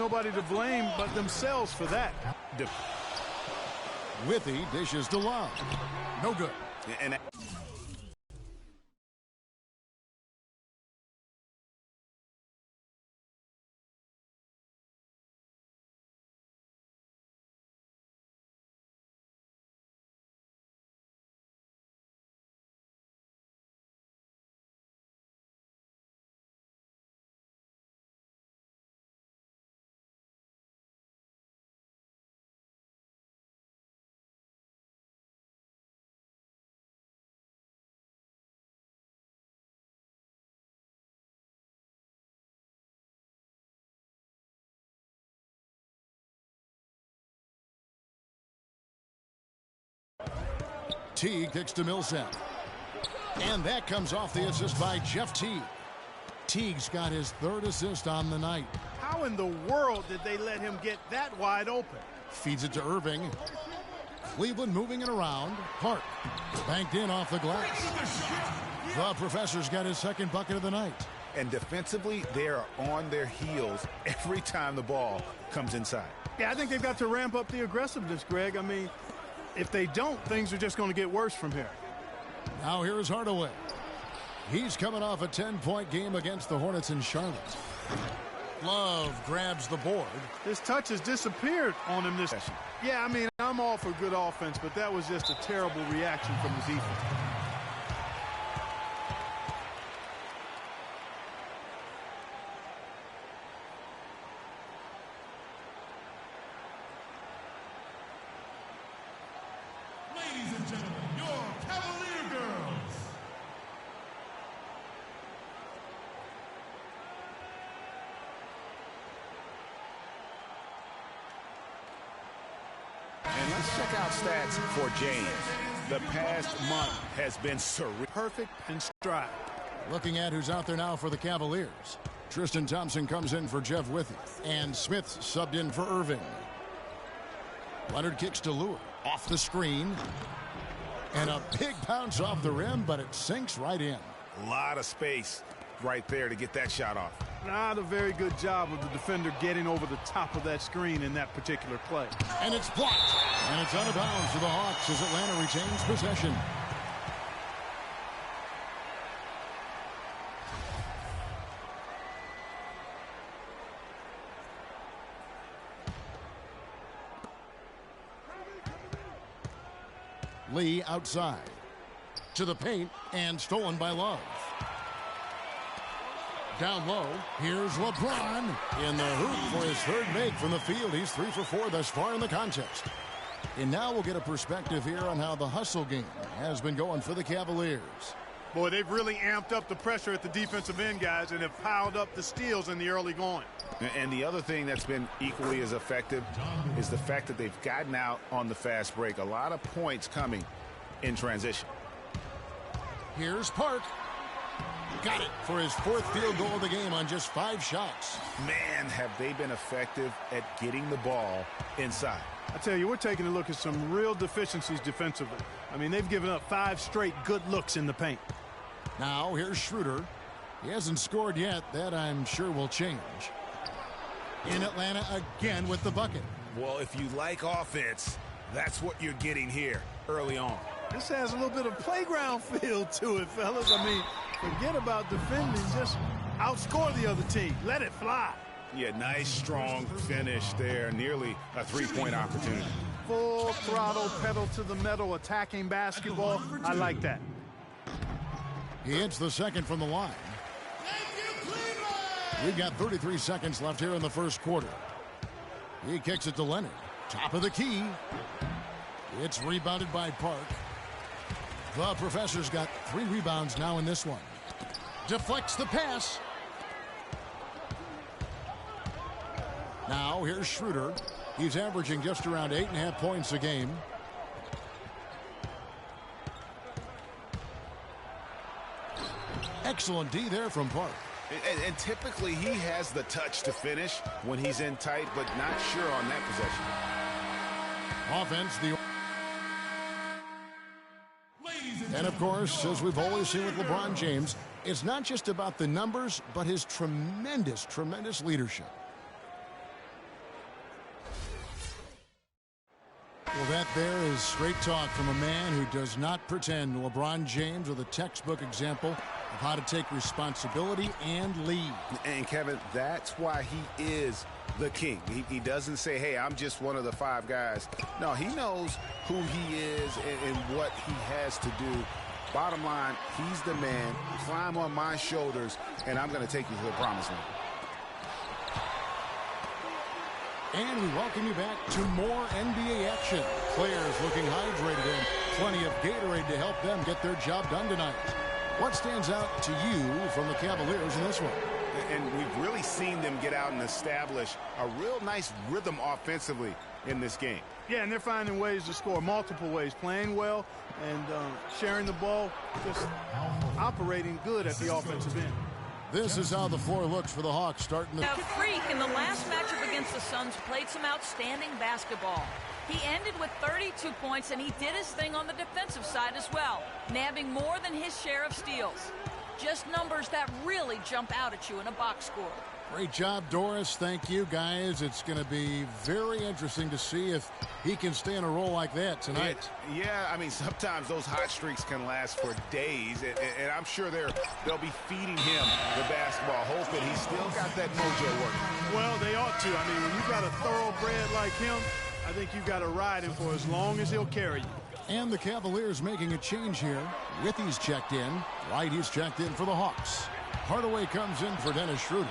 nobody to blame but themselves for that. Withy dishes to Love. No good. And Teague kicks to Millsap. And that comes off the assist by Jeff Teague. Teague's got his 3rd assist on the night. How in the world did they let him get that wide open? Feeds it to Irving. Cleveland moving it around. Park banked in off the glass. The Professor's got his 2nd bucket of the night. And defensively, they are on their heels every time the ball comes inside. Yeah, I think they've got to ramp up the aggressiveness, Greg. I mean, if they don't, things are just going to get worse from here. Now here's Hardaway. He's coming off a 10-point game against the Hornets in Charlotte. Love grabs the board. His touch has disappeared on him this session. Yeah, I mean, I'm all for good offense, but that was just a terrible reaction from the defense. Ladies and gentlemen, your Cavalier girls. And let's check out stats for James. The past month has been surreal. Perfect and stride. Looking at who's out there now for the Cavaliers. Tristan Thompson comes in for Jeff Withy. And Smith subbed in for Irving. Leonard kicks to Lure. Off the screen. And a big bounce off the rim, but it sinks right in. A lot of space right there to get that shot off. Not a very good job of the defender getting over the top of that screen in that particular play. And it's blocked. And it's out of bounds to the Hawks as Atlanta retains possession. Lee outside. To the paint and stolen by Love. Down low, here's LeBron in the hoop for his 3rd make from the field. He's 3 for 4 thus far in the contest. And now we'll get a perspective here on how the hustle game has been going for the Cavaliers. Boy, they've really amped up the pressure at the defensive end, guys, and have piled up the steals in the early going. And the other thing that's been equally as effective is the fact that they've gotten out on the fast break. A lot of points coming in transition. Here's Park. Got it for his 4th field goal of the game on just 5 shots. Man, have they been effective at getting the ball inside. I tell you, we're taking a look at some real deficiencies defensively. I mean, they've given up 5 straight good looks in the paint. Now here's Schroeder. He hasn't scored yet. That I'm sure will change. In Atlanta again with the bucket. Well, if you like offense, that's what you're getting here early on. This has a little bit of playground feel to it, fellas. I mean, forget about defending. Just outscore the other team. Let it fly. Yeah, nice, strong finish there. Nearly a 3-point opportunity. Full throttle, pedal to the metal, attacking basketball. I like that. He hits the 2nd from the line. We've got 33 seconds left here in the 1st quarter. He kicks it to Leonard. Top of the key. It's rebounded by Park. The Professor's got 3 rebounds now in this one. Deflects the pass. Now here's Schroeder. He's averaging just around 8.5 points a game. Excellent D there from Park. And typically he has the touch to finish when he's in tight, but not sure on that possession. Offense, and of course, as we've always seen with LeBron James, it's not just about the numbers, but his tremendous, tremendous leadership. Well, that there is straight talk from a man who does not pretend. LeBron James with a textbook example of how to take responsibility and lead. And, Kevin, that's why he is the king. He doesn't say, hey, I'm just one of the 5 guys. No, he knows who he is and what he has to do. Bottom line, he's the man. Climb on my shoulders, and I'm going to take you to the promised land. And we welcome you back to more NBA action. Players looking hydrated and plenty of Gatorade to help them get their job done tonight. What stands out to you from the Cavaliers in this one? And we've really seen them get out and establish a real nice rhythm offensively in this game. Yeah, and they're finding ways to score multiple ways, playing well and sharing the ball, just operating good at the offensive end. This is how the floor looks for the Hawks starting the... Freak in the last matchup against the Suns played some outstanding basketball. He ended with 32 points, and he did his thing on the defensive side as well, nabbing more than his share of steals. Just numbers that really jump out at you in a box score. Great job, Doris. Thank you, guys. It's going to be very interesting to see if he can stay in a role like that tonight. Yeah, I mean, sometimes those hot streaks can last for days, and I'm sure they'll be feeding him the basketball, hoping he's still got that mojo working. Well, they ought to. I mean, when you've got a thoroughbred like him, I think you've got to ride him for as long as he'll carry you. And the Cavaliers making a change here. Withy's checked in. Whitey's checked in for the Hawks. Hardaway comes in for Dennis Schroeder.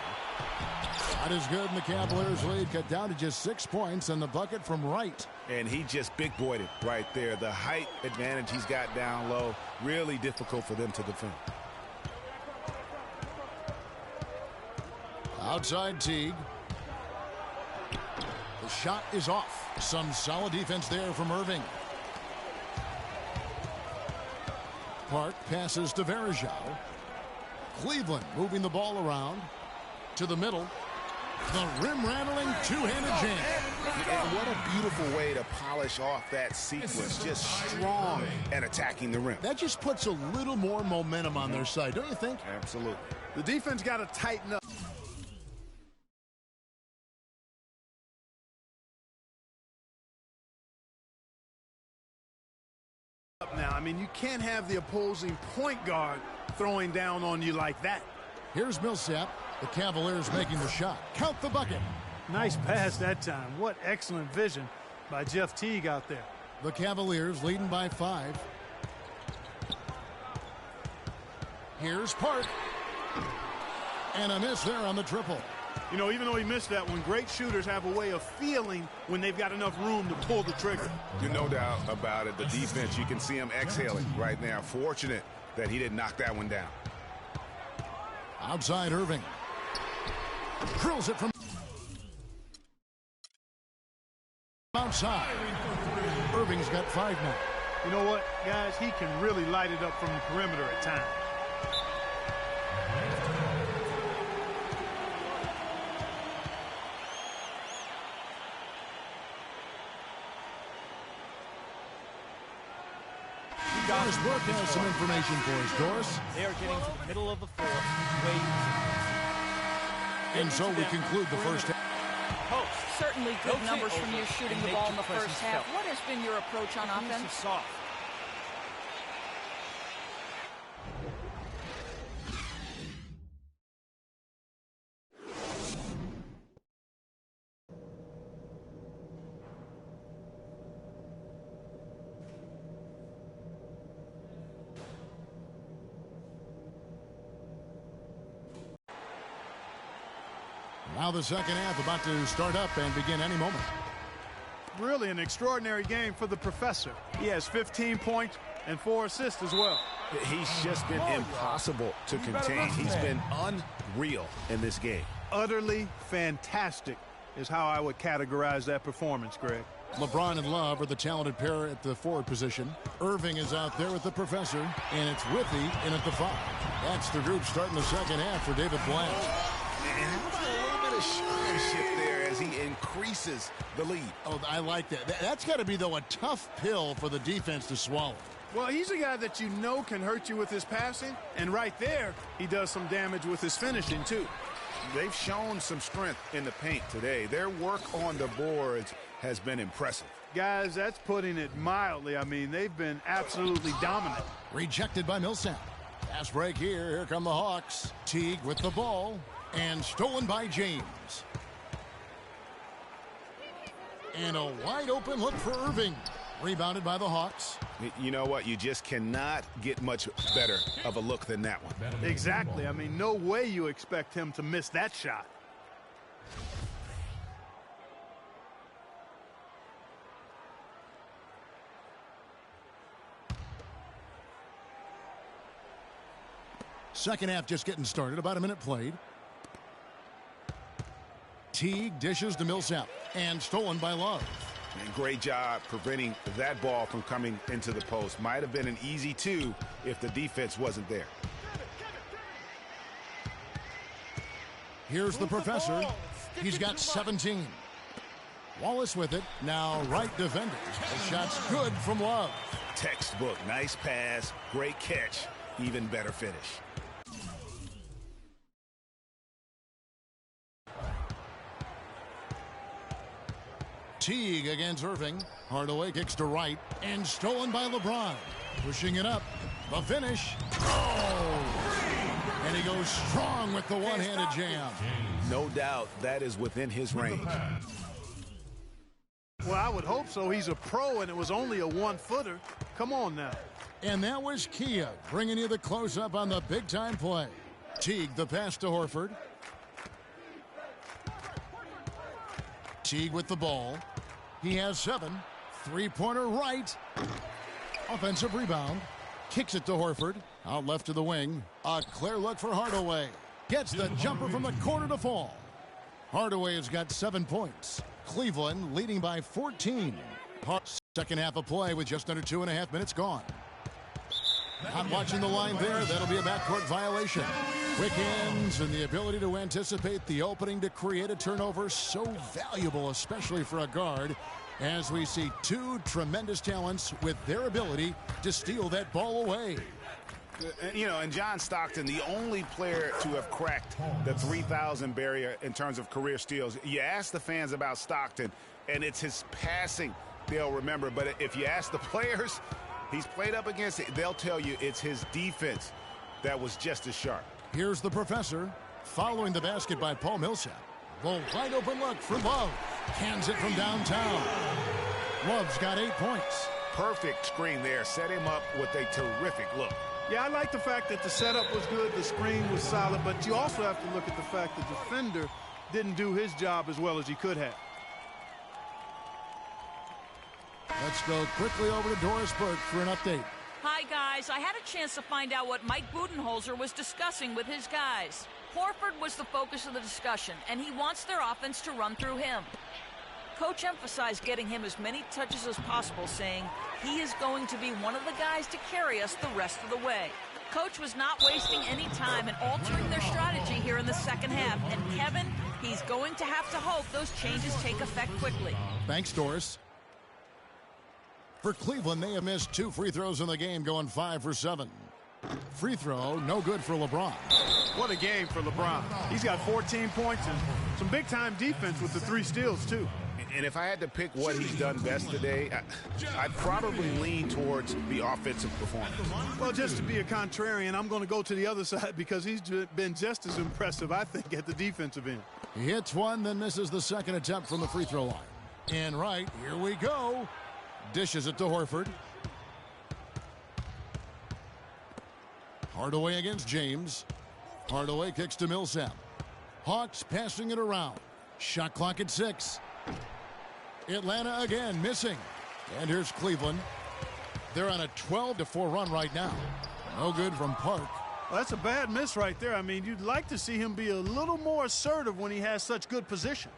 Not as good in the Cavaliers' lead, cut down to just 6 points, and the bucket from Wright. And he just big-boyed it right there. The height advantage he's got down low, really difficult for them to defend. Outside Teague. The shot is off. Some solid defense there from Irving. Park passes to Varejao. Cleveland moving the ball around to the middle. The rim-rattling two-handed jam. And what a beautiful way to polish off that sequence. Just strong at attacking the rim. That just puts a little more momentum on their side, don't you think? Absolutely. The defense got to tighten up. Now, I mean, you can't have the opposing point guard throwing down on you like that. Here's Millsap. The Cavaliers making the shot. Count the bucket. Nice pass that time. What excellent vision by Jeff Teague out there. The Cavaliers leading by 5. Here's Park. And a miss there on the triple. You know, even though he missed that one, great shooters have a way of feeling when they've got enough room to pull the trigger. There's no doubt about it. The defense, you can see him exhaling right now. Fortunate that he didn't knock that one down. Outside Irving. Drills it from outside. Irving's got 5 now. You know what, guys? He can really light it up from the perimeter at times. Doris Burke has some information for us, Doris. They are getting to the middle of the floor way And so we conclude the first half. Certainly good numbers from you shooting the ball in the first half. What has been your approach on offense? Soft. Now the second half about to start up and begin any moment. Really an extraordinary game for the professor. He has 15 points and 4 assists as well. He's just been impossible to contain. He's been unreal in this game. Utterly fantastic is how I would categorize that performance, Greg. LeBron and Love are the talented pair at the forward position. Irving is out there with the professor, and it's Withy in at the 5. That's the group starting the second half for David Bland. And how about a little bit of showmanship there as he increases the lead? Oh, I like that. That's got to be, though, a tough pill for the defense to swallow. Well, he's a guy that you know can hurt you with his passing, and right there, he does some damage with his finishing, too. They've shown some strength in the paint today. Their work on the boards has been impressive. Guys, that's putting it mildly. I mean, they've been absolutely dominant. Rejected by Millsap. Pass break here. Here come the Hawks. Teague with the ball. And stolen by James. And a wide open look for Irving. Rebounded by the Hawks. You know what? You just cannot get much better of a look than that one. Exactly. I mean, no way you expect him to miss that shot. Second half just getting started. About a minute played. Teague dishes to Millsap. And stolen by Love. And great job preventing that ball from coming into the post. Might have been an easy two if the defense wasn't there. Here's the professor. He's got 17. Wallace with it. Now right defender. The shot's good from Love. Textbook. Nice pass. Great catch. Even better finish. Teague against Irving. Hardaway kicks to right. And stolen by LeBron. Pushing it up. The finish. Oh! And he goes strong with the one-handed jam. No doubt that is within his range. Well, I would hope so. He's a pro, and it was only a one-footer. Come on now. And that was Kia bringing you the close-up on the big-time play. Teague the pass to Horford. Teague with the ball. He has 7. Three-pointer right. Offensive rebound. Kicks it to Horford. Out left to the wing. A clear look for Hardaway. Gets the jumper from the corner to fall. Hardaway has got 7 points. Cleveland leading by 14. Second half of play with just under 2.5 minutes gone. Not watching the line there. That'll be a backcourt violation. Quick ends and the ability to anticipate the opening to create a turnover, so valuable, especially for a guard, as we see two tremendous talents with their ability to steal that ball away. You know, and John Stockton, the only player to have cracked the 3,000 barrier in terms of career steals. You ask the fans about Stockton, and it's his passing they'll remember. But if you ask the players he's played up against, they'll tell you it's his defense that was just as sharp. Here's the professor following the basket by Paul Millsap. The wide open look for Love. Cans it from downtown. Love's got 8 points. Perfect screen there. Set him up with a terrific look. Yeah, I like the fact that the setup was good, the screen was solid, but you also have to look at the fact the defender didn't do his job as well as he could have. Let's go quickly over to Doris Burke for an update. Hi, guys. I had a chance to find out what Mike Budenholzer was discussing with his guys. Horford was the focus of the discussion, and he wants their offense to run through him. Coach emphasized getting him as many touches as possible, saying he is going to be one of the guys to carry us the rest of the way. Coach was not wasting any time in altering their strategy here in the second half, and Kevin, he's going to have to hope those changes take effect quickly. Thanks, Doris. For Cleveland, they have missed 2 free throws in the game, going 5 for 7. Free throw, no good for LeBron. What a game for LeBron. He's got 14 points and some big-time defense with the 3 steals, too. And if I had to pick what he's done best today, I'd probably lean towards the offensive performance. Well, just to be a contrarian, I'm going to go to the other side because he's been just as impressive, I think, at the defensive end. He hits one, then misses the second attempt from the free throw line. And right, here we go. Dishes it to Horford. Hardaway against James. Hardaway kicks to Millsap. Hawks passing it around. Shot clock at 6. Atlanta again missing. And here's Cleveland. They're on a 12-4 run right now. No good from Park. Well, that's a bad miss right there. I mean, you'd like to see him be a little more assertive when he has such good position.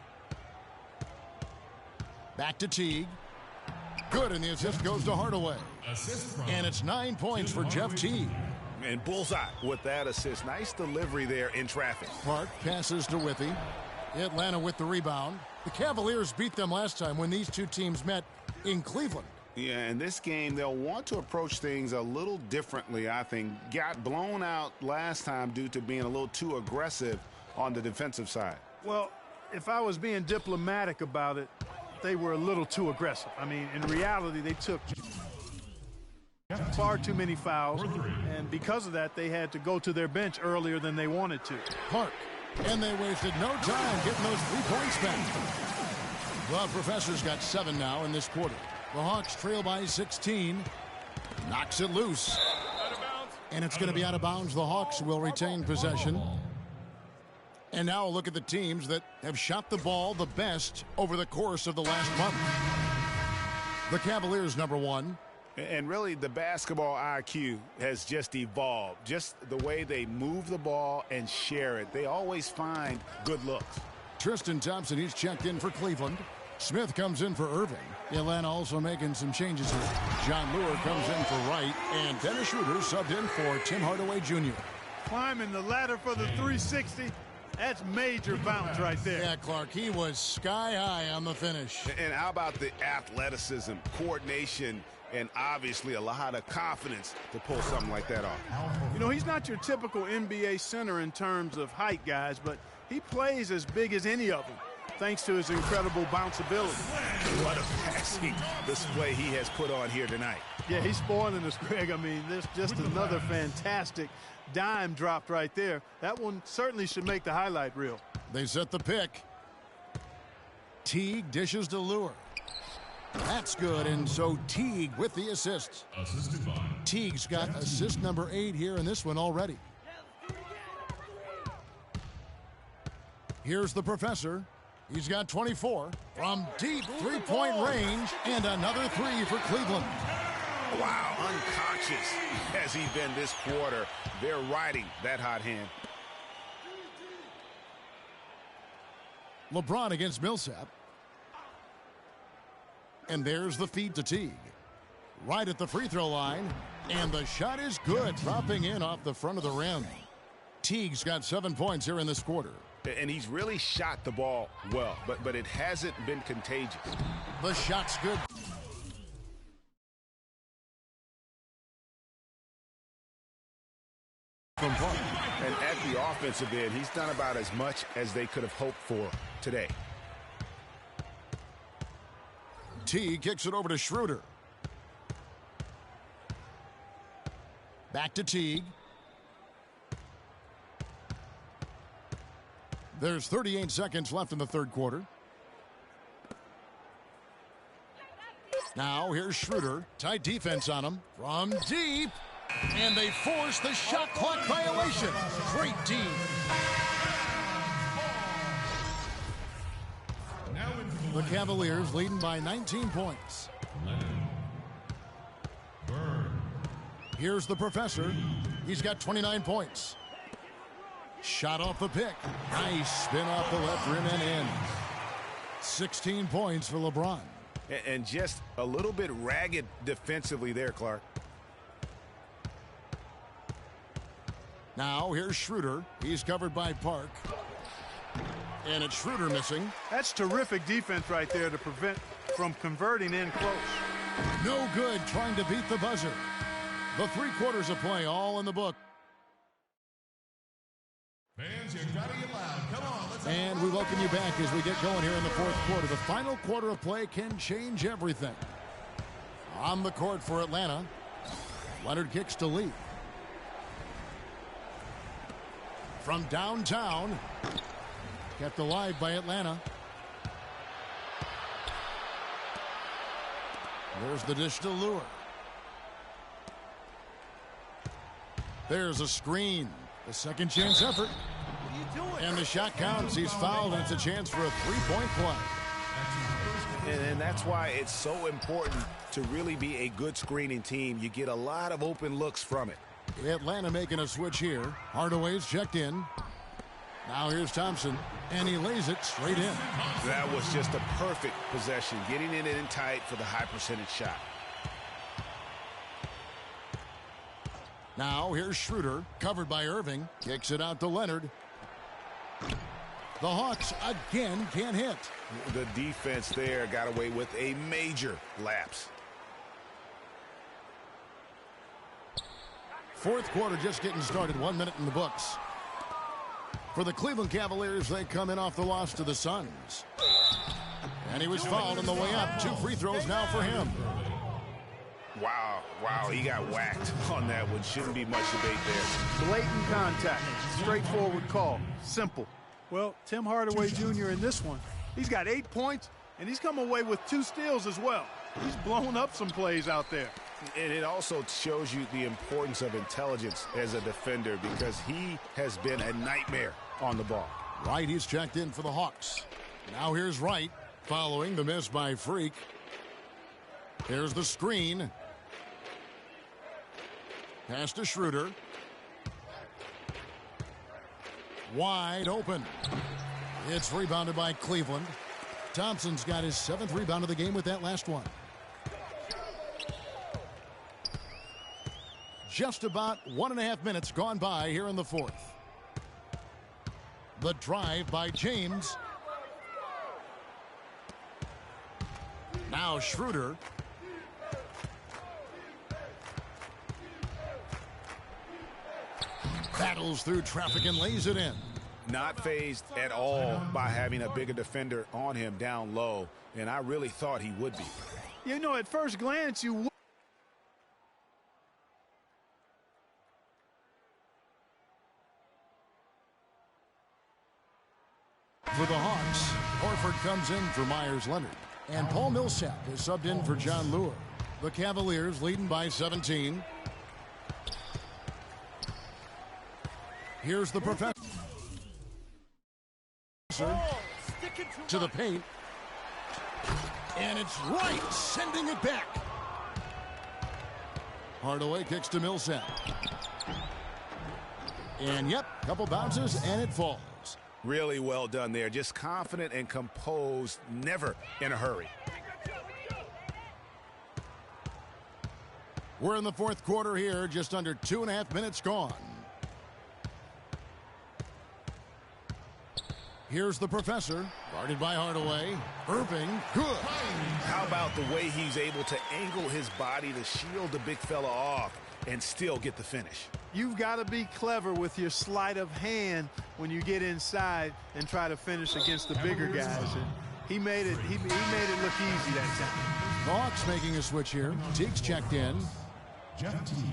Back to Teague. Good, and the assist goes to Hardaway. And it's 9 points for Jeff Teague. And bullseye with that assist. Nice delivery there in traffic. Park passes to Withy. Atlanta with the rebound. The Cavaliers beat them last time when these two teams met in Cleveland. Yeah, in this game, they'll want to approach things a little differently, I think. Got blown out last time due to being a little too aggressive on the defensive side. Well, if I was being diplomatic about it, they were a little too aggressive. I mean, in reality, they took far too many fouls, and because of that, they had to go to their bench earlier than they wanted to. Park, and they wasted no time getting those 3 points back. Well, Professor's got 7 now in this quarter. The Hawks trail by 16. Knocks it loose. And it's going to be out of bounds. The Hawks will retain possession. And now look at the teams that have shot the ball the best over the course of the last month. The Cavaliers, number 1. And really, the basketball IQ has just evolved. Just the way they move the ball and share it. They always find good looks. Tristan Thompson, he's checked in for Cleveland. Smith comes in for Irving. Atlanta also making some changes here. John Lure comes in for Wright. And Dennis Schroeder subbed in for Tim Hardaway Jr. Climbing the ladder for the 360. That's major bounce right there. Yeah, Clark, he was sky high on the finish. And how about the athleticism, coordination, and obviously a lot of confidence to pull something like that off. You know, he's not your typical NBA center in terms of height, guys, but he plays as big as any of them, thanks to his incredible bounce ability. What a passing display he has put on here tonight. Yeah, he's spoiling us, Greg. I mean, there's just another fantastic dime dropped right there. That one certainly should make the highlight reel. They set the pick. Teague dishes to Lure. That's good, and so Teague with the assists. Teague's got assist number 8 here in this one already. Here's the Professor. He's got 24 from deep three-point range, and another 3 for Cleveland. Wow, unconscious has he been this quarter. They're riding that hot hand. LeBron against Millsap. And there's the feed to Teague. Right at the free throw line. And the shot is good, dropping in off the front of the rim. Teague's got 7 points here in this quarter. And he's really shot the ball well, but it hasn't been contagious. The shot's good. From Park. And at the offensive end, he's done about as much as they could have hoped for today. Teague kicks it over to Schroeder. Back to Teague. There's 38 seconds left in the third quarter. Now here's Schroeder. Tight defense on him from deep. And they force the shot clock violation. Great D. The Cavaliers leading by 19 points. Here's the Professor. He's got 29 points. Shot off the pick. Nice spin off the left rim and in. 16 points for LeBron. And just a little bit ragged defensively there, Clark. Now here's Schroeder. He's covered by Park. And it's Schroeder missing. That's terrific defense right there to prevent from converting in close. No good trying to beat the buzzer. The 3 quarters of play all in the book. Fans, you gotta get loud. Come on, let's And we welcome you back as we get going here in the fourth quarter. The final quarter of play can change everything. On the court for Atlanta, Leonard kicks to Lee. From downtown, kept alive by Atlanta. There's the dish to Lure. There's a screen. The second chance effort. And the shot counts. He's fouled, and it's a chance for a 3-point play. And that's why it's so important to really be a good screening team. You get a lot of open looks from it. Atlanta making a switch here. Hardaway's checked in. Now here's Thompson, and he lays it straight in. That was just a perfect possession, getting it in tight for the high percentage shot. Now here's Schroeder, covered by Irving. Kicks it out to Leonard. The Hawks again can't hit. The defense there got away with a major lapse. Fourth quarter just getting started. 1 minute in the books. For the Cleveland Cavaliers, they come in off the loss to the Suns. And he was fouled on the way up. 2 free throws now for him. Wow, he got whacked on that one. Shouldn't be much debate there. Blatant contact. Straightforward call. Simple. Well, Tim Hardaway Jr. in this one, he's got 8 points, and he's come away with 2 steals as well. He's blown up some plays out there. And it also shows you the importance of intelligence as a defender because he has been a nightmare on the ball. Wright, he's checked in for the Hawks. Now here's Wright following the miss by Freak. Here's the screen. Pass to Schroeder. Wide open. It's rebounded by Cleveland. Thompson's got his 7th rebound of the game with that last one. Just about 1.5 minutes gone by here in the 4th. The drive by James. Now Schroeder. Battles through traffic and lays it in. Not fazed at all by having a bigger defender on him down low, and I really thought he would be. You know, at first glance, you would. For the Hawks, Horford comes in for Myers-Leonard, and Paul Millsap is subbed in for John Lure. The Cavaliers leading by 17. Here's the professor to the paint. And it's Wright sending it back. Hardaway kicks to Millsap. And yep, couple bounces and it falls. Really well done there. Just confident and composed, never in a hurry. We're in the 4th quarter here, just under 2.5 minutes gone. Here's the professor, guarded by Hardaway. Irving, good. How about the way he's able to angle his body to shield the big fella off and still get the finish? You've got to be clever with your sleight of hand when you get inside and try to finish against the bigger guys. And he made it look easy that time. The Hawks making a switch here. Teague's checked in. Jeff Teague.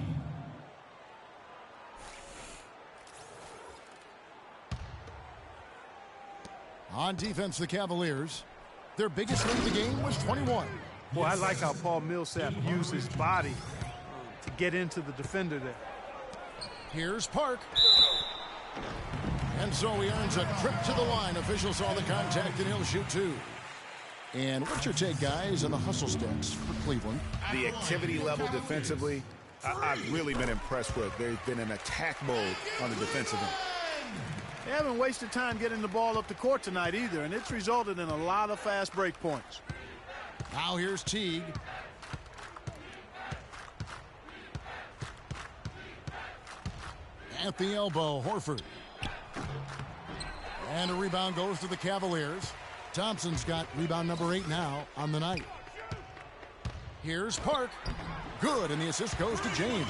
On defense, the Cavaliers. Their biggest lead of the game was 21. Boy, I like how Paul Millsap used his body to get into the defender there. Here's Park. And so he earns a trip to the line. Officials saw the contact, and he'll shoot 2. And what's your take, guys, on the hustle stats for Cleveland? The activity level defensively, I've really been impressed with. There's been an attack mode on the defensive end. They haven't wasted time getting the ball up the court tonight either, and it's resulted in a lot of fast break points. Now here's Teague. At the elbow, Horford. And a rebound goes to the Cavaliers. Thompson's got rebound number 8 now on the night. Here's Park. Good, and the assist goes to James.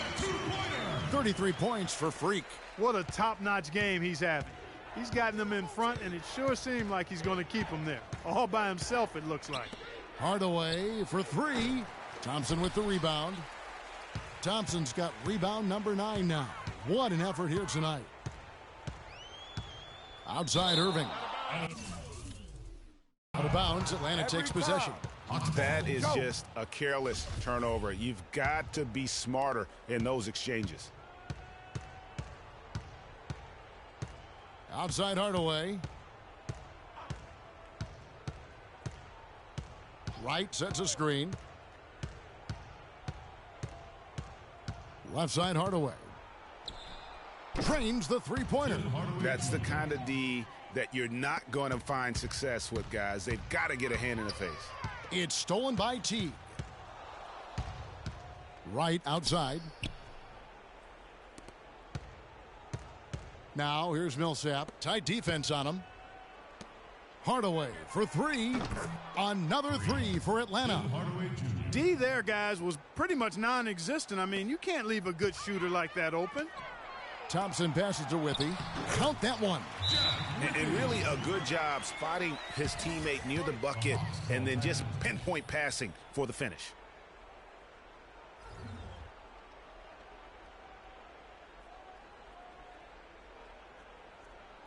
33 points for Freak. What a top-notch game he's having. He's gotten them in front, and it sure seemed like he's going to keep them there. All by himself, it looks like. Hardaway for 3. Thompson with the rebound. Thompson's got rebound number 9 now. What an effort here tonight. Outside Irving. Out of bounds, Atlanta takes possession. That is just a careless turnover. You've got to be smarter in those exchanges. Outside Hardaway. Wright sets a screen. Left side Hardaway. Trains the three-pointer. That's the kind of D that you're not going to find success with, guys. They've got to get a hand in the face. It's stolen by Teague. Wright outside. Now here's Millsap. Tight defense on him. Hardaway for 3. Another 3 for Atlanta. D there, guys, was pretty much non-existent. I mean, you can't leave a good shooter like that open. Thompson passes to Withy. Count that one. And really a good job spotting his teammate near the bucket and then just pinpoint passing for the finish.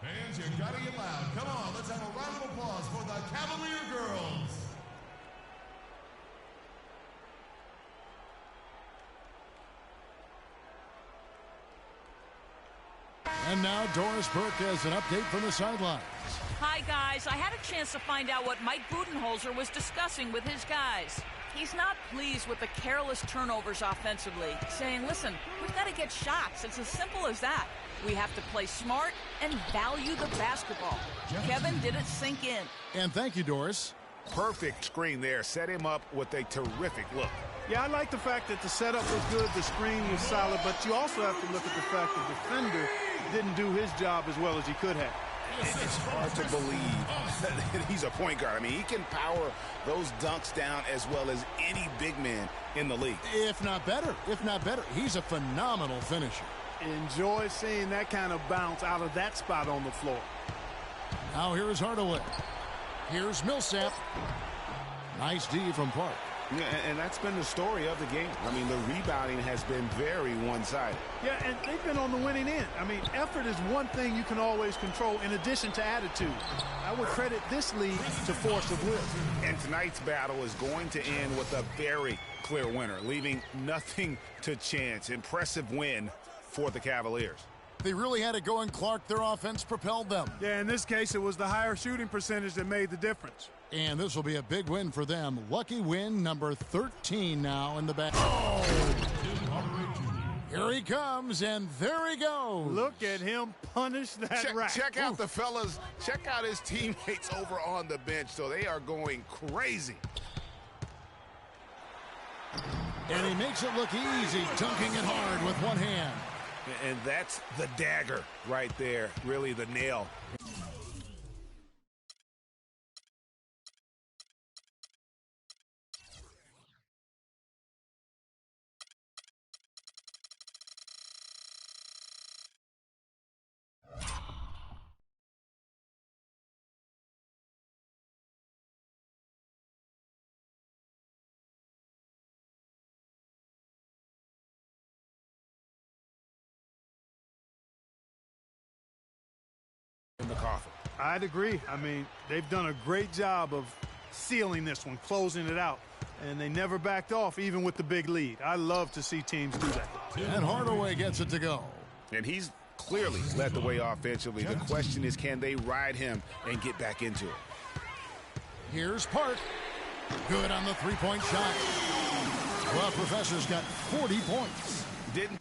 Fans, you gotta get loud. Come on, let's have a round of applause for the Cavalier girls. And now Doris Burke has an update from the sidelines. Hi, guys. I had a chance to find out what Mike Budenholzer was discussing with his guys. He's not pleased with the careless turnovers offensively, saying, listen, we've got to get shots. It's as simple as that. We have to play smart and value the basketball. Kevin didn't sink in. And thank you, Doris. Perfect screen there. Set him up with a terrific look. Yeah, I like the fact that the setup was good, the screen was solid, but you also have to look at the fact the defender didn't do his job as well as he could have. It's hard to believe that he's a point guard. I mean, he can power those dunks down as well as any big man in the league. If not better. He's a phenomenal finisher. Enjoy seeing that kind of bounce out of that spot on the floor. Now here is Hardaway. Here's Millsap. Nice D from Park. Yeah, and that's been the story of the game. I mean, the rebounding has been very one-sided. Yeah, and they've been on the winning end. I mean, effort is one thing you can always control in addition to attitude. I would credit this lead to force of will. And tonight's battle is going to end with a very clear winner, leaving nothing to chance. Impressive win for the Cavaliers. They really had it going, Clark. Their offense propelled them. Yeah, in this case, it was the higher shooting percentage that made the difference. And this will be a big win for them. Lucky win number 13 now in the back. Oh! Here he comes, and there he goes. Look at him punish that rack. Check out the fellas. Check out his teammates over on the bench. So they are going crazy. And he makes it look easy, dunking it hard with one hand. And that's the dagger right there, really the nail. In the coffin. I'd agree. I mean, they've done a great job of sealing this one, closing it out. And they never backed off, even with the big lead. I love to see teams do that. And Hardaway gets it to go. And he's clearly led the way offensively. The question is, can they ride him and get back into it? Here's Park. Good on the three-point shot. Well, Professor's got 40 points. Didn't.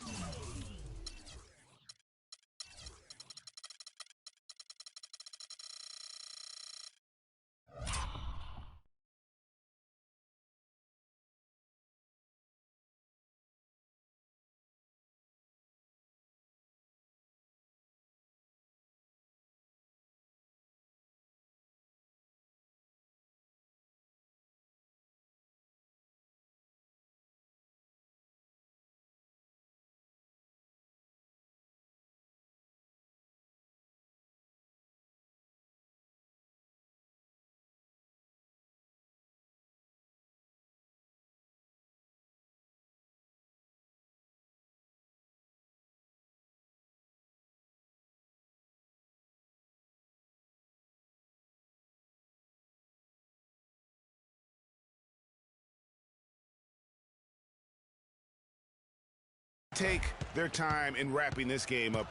Take their time in wrapping this game up.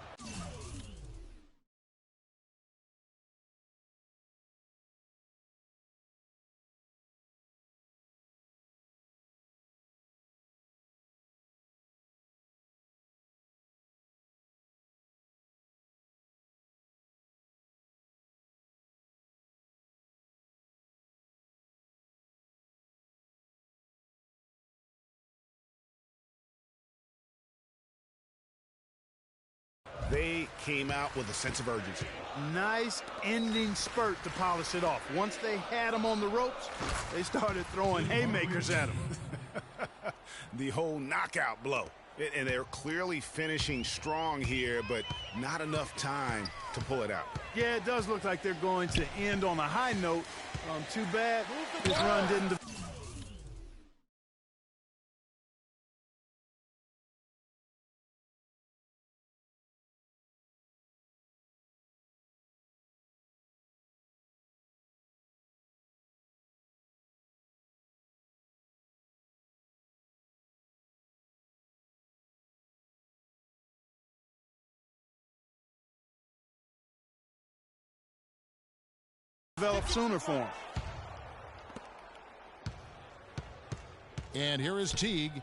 They came out with a sense of urgency. Nice ending spurt to polish it off. Once they had him on the ropes, they started throwing haymakers at him. The whole knockout blow And they're clearly finishing strong here, but not enough time to pull it out. Yeah, it does look like they're going to end on a high note. Too bad this run didn't. Develop sooner for him. And here is Teague.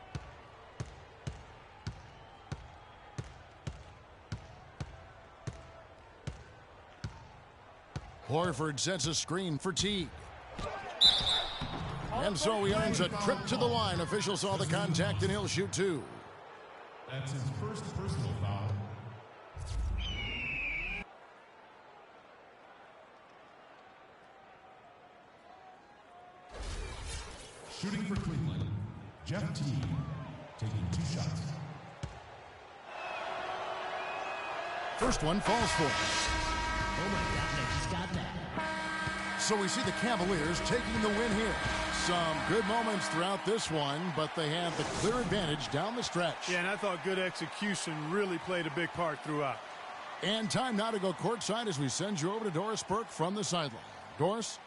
Horford sets a screen for Teague. And so he earns a trip to the line. Officials saw the contact and he'll shoot two. That's his first personal foul. Shooting for Cleveland, Jeff Teague, taking 2 shots. First one falls for him. Oh my God, he's got that. So we see the Cavaliers taking the win here. Some good moments throughout this one, but they have the clear advantage down the stretch. Yeah, and I thought good execution really played a big part throughout. And time now to go courtside as we send you over to Doris Burke from the sideline. Doris?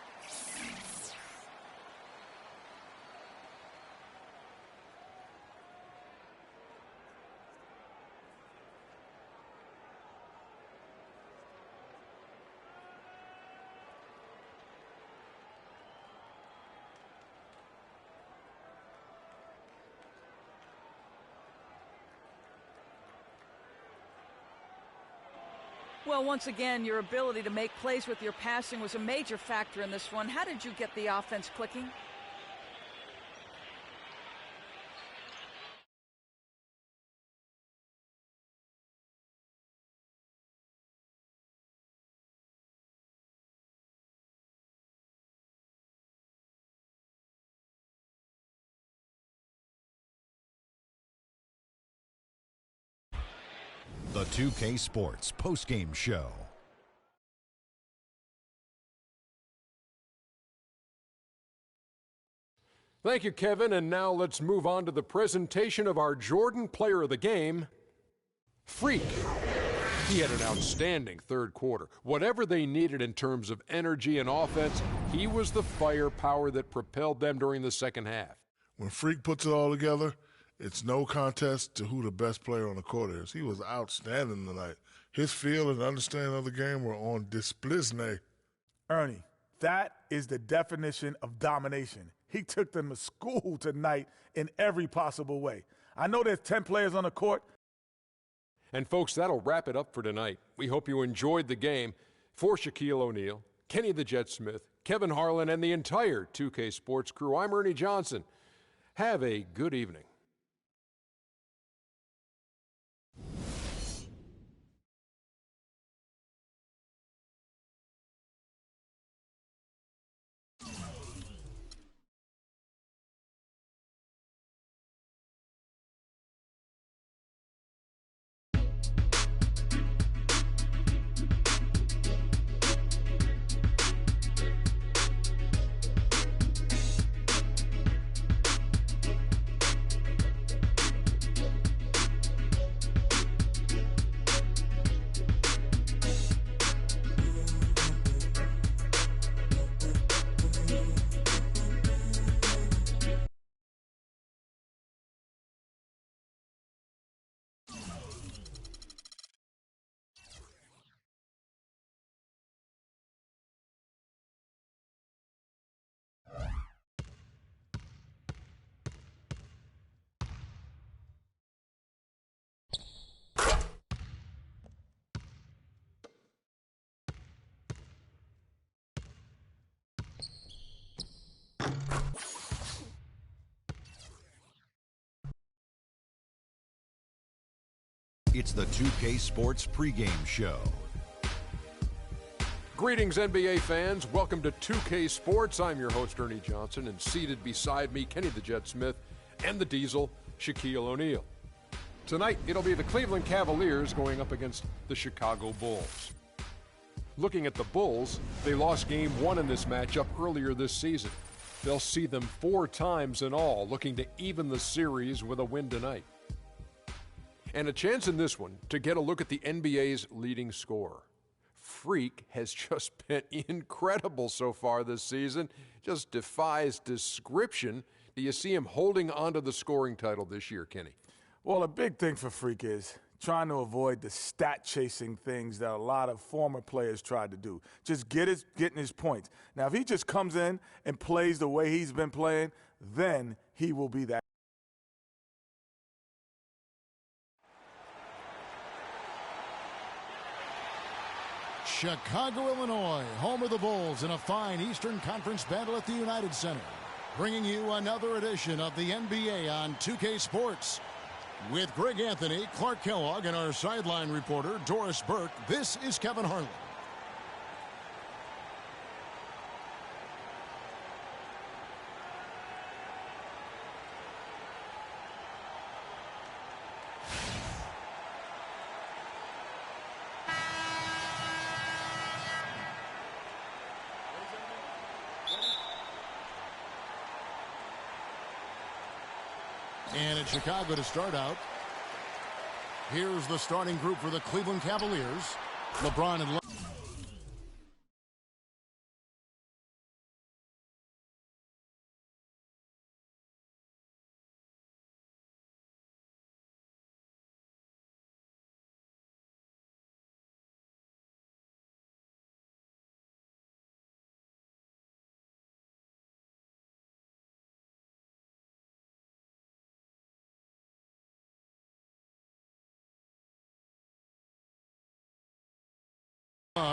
Well, once again, your ability to make plays with your passing was a major factor in this one. How did you get the offense clicking? The 2K Sports postgame show. Thank you, Kevin. And now let's move on to the presentation of our Jordan Player of the Game, Freak. He had an outstanding third quarter. Whatever they needed in terms of energy and offense, he was the firepower that propelled them during the second half. When Freak puts it all together, it's no contest to who the best player on the court is. He was outstanding tonight. His feel and understanding of the game were on display. Ernie, that is the definition of domination. He took them to school tonight in every possible way. I know there's 10 players on the court. And folks, that'll wrap it up for tonight. We hope you enjoyed the game. For Shaquille O'Neal, Kenny the Jet Smith, Kevin Harlan, and the entire 2K Sports crew, I'm Ernie Johnson. Have a good evening. It's the 2K Sports pregame show. Greetings, NBA fans. Welcome to 2K Sports. I'm your host, Ernie Johnson, and seated beside me, Kenny the Jet Smith and the Diesel, Shaquille O'Neal. Tonight, it'll be the Cleveland Cavaliers going up against the Chicago Bulls. Looking at the Bulls, they lost Game 1 in this matchup earlier this season. They'll see them 4 times in all, looking to even the series with a win tonight. And a chance in this one to get a look at the NBA's leading scorer. Freak has just been incredible so far this season. Just defies description. Do you see him holding on to the scoring title this year, Kenny? Well, a big thing for Freak is trying to avoid the stat-chasing things that a lot of former players tried to do. Just getting his points. Now, if he just comes in and plays the way he's been playing, then he will be that. Chicago, Illinois, home of the Bulls in a fine Eastern Conference battle at the United Center. Bringing you another edition of the NBA on 2K Sports. With Greg Anthony, Clark Kellogg, and our sideline reporter, Doris Burke, this is Kevin Harlan. And in Chicago to start out, here's the starting group for the Cleveland Cavaliers. LeBron and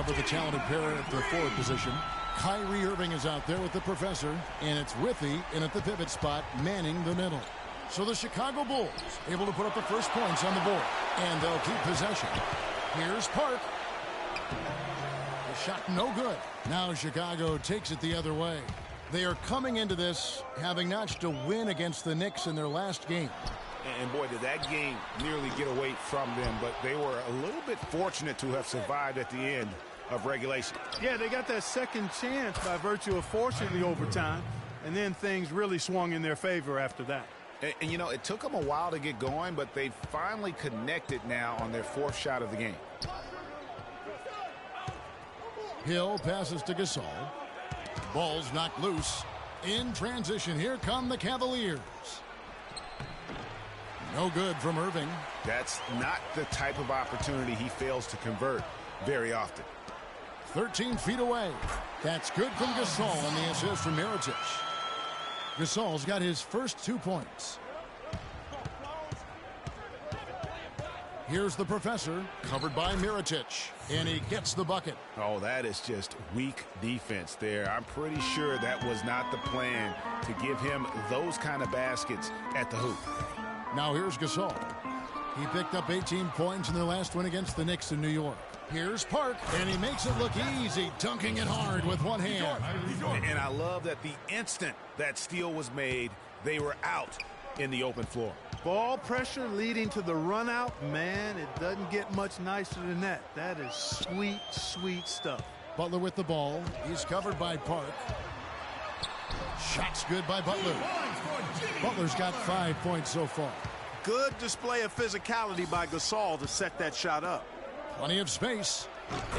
with the talented pair at the forward position. Kyrie Irving is out there with the professor, and it's Withy in at the pivot spot, manning the middle. So the Chicago Bulls able to put up the first points on the board, and they'll keep possession. Here's Park. The shot no good. Now Chicago takes it the other way. They are coming into this having notched a win against the Knicks in their last game. And boy, did that game nearly get away from them, but they were a little bit fortunate to have survived at the end of regulation. Yeah, they got that second chance by virtue of forcing the overtime, and then things really swung in their favor after that. And you know, it took them a while to get going, but they finally connected now on their 4th shot of the game. Hill passes to Gasol. Ball's knocked loose. In transition, here come the Cavaliers. No good from Irving. That's not the type of opportunity he fails to convert very often. 13 feet away. That's good from Gasol on the assist from Mirotic. Gasol's got his first 2 points. Here's the professor, covered by Mirotic, and he gets the bucket. Oh, that is just weak defense there. I'm pretty sure that was not the plan to give him those kind of baskets at the hoop. Now here's Gasol. He picked up 18 points in their last win against the Knicks in New York. Here's Park, and he makes it look easy, dunking it hard with one hand. And I love that the instant that steal was made, they were out in the open floor. Ball pressure leading to the run out. Man, it doesn't get much nicer than that. That is sweet, sweet stuff. Butler with the ball. He's covered by Park. Shots good by Butler. Butler's got 5 points so far. Good display of physicality by Gasol to set that shot up. Plenty of space.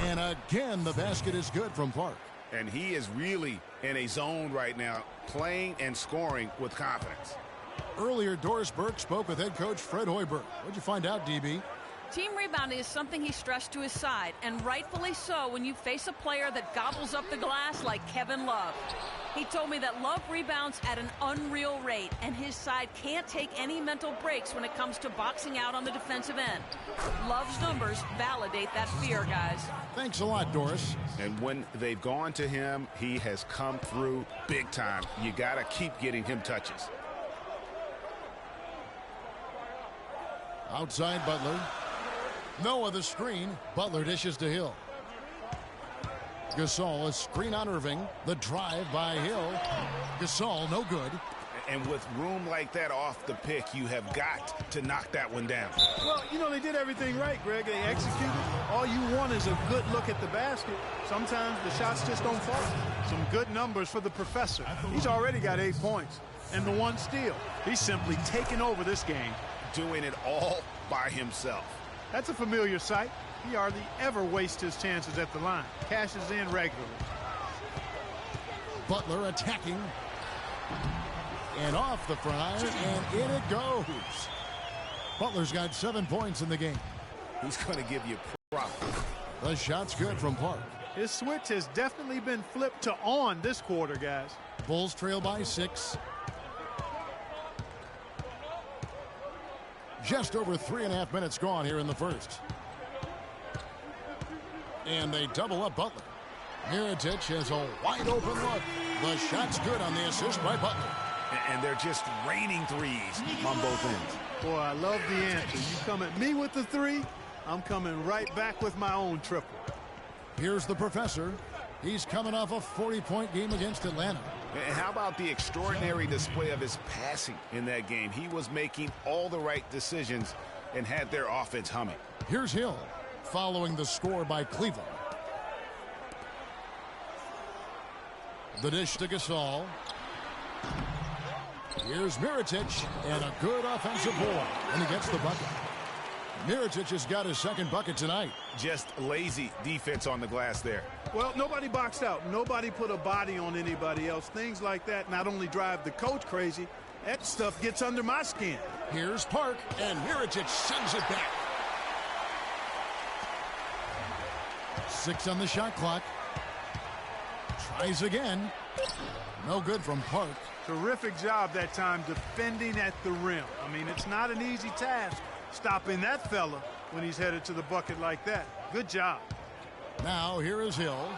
And again, the basket is good from Park. And he is really in a zone right now, playing and scoring with confidence. Earlier, Doris Burke spoke with head coach Fred Hoiberg. What'd you find out, DB? Team rebounding is something he stressed to his side, and rightfully so when you face a player that gobbles up the glass like Kevin Love. He told me that Love rebounds at an unreal rate, and his side can't take any mental breaks when it comes to boxing out on the defensive end. Love's numbers validate that fear, guys. Thanks a lot, Doris. And when they've gone to him, he has come through big time. You got to keep getting him touches. Outside Butler. Noah the screen. Butler dishes to Hill. Gasol, a screen on Irving. The drive by Hill. Gasol, no good. And with room like that off the pick, you have got to knock that one down. Well, you know, they did everything right, Greg. They executed. All you want is a good look at the basket. Sometimes the shots just don't fall. Some good numbers for the professor. He's already got 8 points and the 1 steal. He's simply taken over this game. Doing it all by himself. That's a familiar sight. He hardly ever wastes his chances at the line. Cashes in regularly. Butler attacking. And off the front, and in it goes. Butler's got 7 points in the game. He's going to give you props. The shot's good from Park. His switch has definitely been flipped to on this quarter, guys. Bulls trail by 6. Just over 3.5 minutes gone here in the first. And they double up Butler. Mirotic has a wide open look. The shot's good on the assist by Butler. And they're just raining threes on both ends. Boy, I love the answer. You come at me with the 3, I'm coming right back with my own triple. Here's the professor. He's coming off a 40-point game against Atlanta. And how about the extraordinary display of his passing in that game? He was making all the right decisions and had their offense humming. Here's Hill following the score by Cleveland. The dish to Gasol. Here's Mirotic, and a good offensive board, and he gets the bucket. Mirotic has got his 2nd bucket tonight. Just lazy defense on the glass there. Well, nobody boxed out. Nobody put a body on anybody else. Things like that not only drive the coach crazy, that stuff gets under my skin. Here's Park, and Mirotic sends it back. 6 on the shot clock. Tries again. No good from Park. Terrific job that time defending at the rim. I mean, it's not an easy task stopping that fella when he's headed to the bucket like that. Good job. Now here is Hill.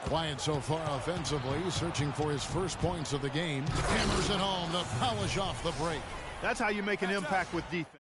Quiet so far offensively, searching for his first points of the game. Hammers it home to polish off the break. That's how you make an impact with defense.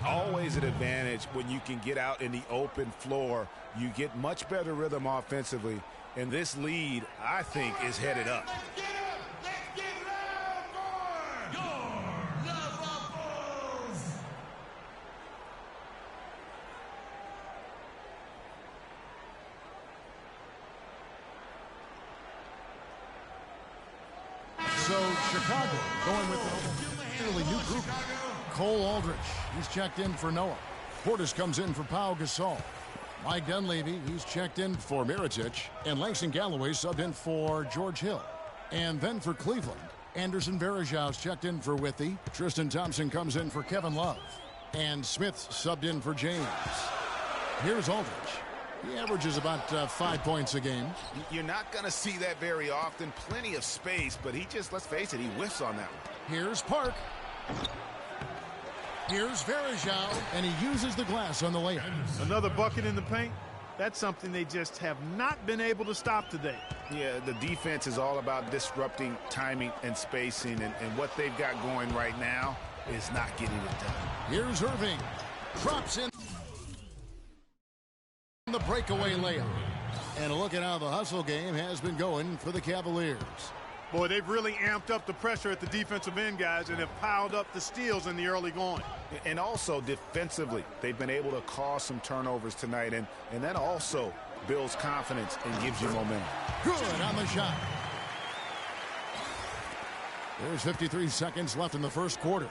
Always an advantage when you can get out in the open floor. You get much better rhythm offensively, and this lead, I think, is headed up. Let's get loud for your Liverpools! So Chicago going with an entirely new group. Cole Aldrich, he's checked in for Noah. Portis comes in for Pau Gasol. Mike Dunleavy, he's checked in for Mirotic. And Langston Galloway subbed in for George Hill. And then for Cleveland, Anderson Varejau's checked in for Withy. Tristan Thompson comes in for Kevin Love. And Smith subbed in for James. Here's Aldrich. He averages about 5 points a game. You're not going to see that very often. Plenty of space, but he just, let's face it, he whiffs on that one. Here's Park. Here's Varejau, and he uses the glass on the layup. Another bucket in the paint. That's something they just have not been able to stop today. Yeah, the defense is all about disrupting timing and spacing, and what they've got going right now is not getting it done. Here's Irving. Drops in the breakaway layup. And a look at how the hustle game has been going for the Cavaliers. Boy, they've really amped up the pressure at the defensive end, guys, and have piled up the steals in the early going. And also defensively, they've been able to cause some turnovers tonight, and that also builds confidence and gives you momentum. Good on the shot. There's 53 seconds left in the first quarter.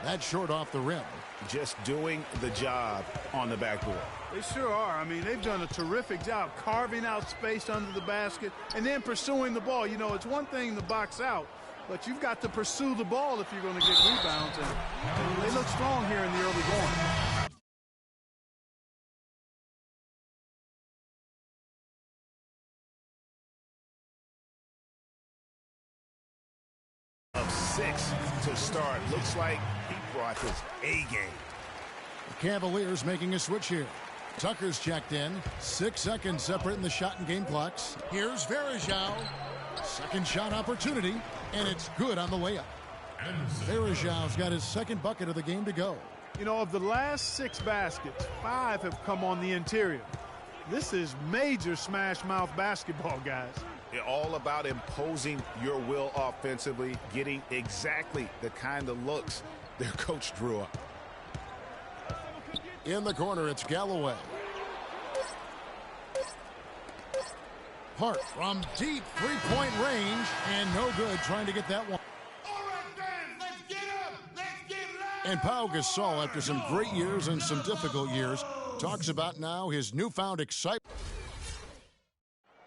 That's short off the rim. Just doing the job on the backboard. They sure are. I mean, they've done a terrific job carving out space under the basket and then pursuing the ball. You know, it's one thing to box out, but you've got to pursue the ball if you're going to get rebounds. And they look strong here in the early going. Of 6 to start. Looks like he brought his A game. The Cavaliers making a switch here. Tucker's checked in. 6 seconds separating the shot and game clocks. Here's Varejao. Second shot opportunity, and it's good on the layup. Varejao's got his second bucket of the game to go. You know, of the last 6 baskets, 5 have come on the interior. This is major smash mouth basketball, guys. All about imposing your will offensively, getting exactly the kind of looks their coach drew up. In the corner, it's Galloway. Hart from deep three-point range, and no good trying to get that one. All right, fans, let's get up. Let's get loud. And Pau Gasol, after some great years and some difficult years, talks about now his newfound excitement.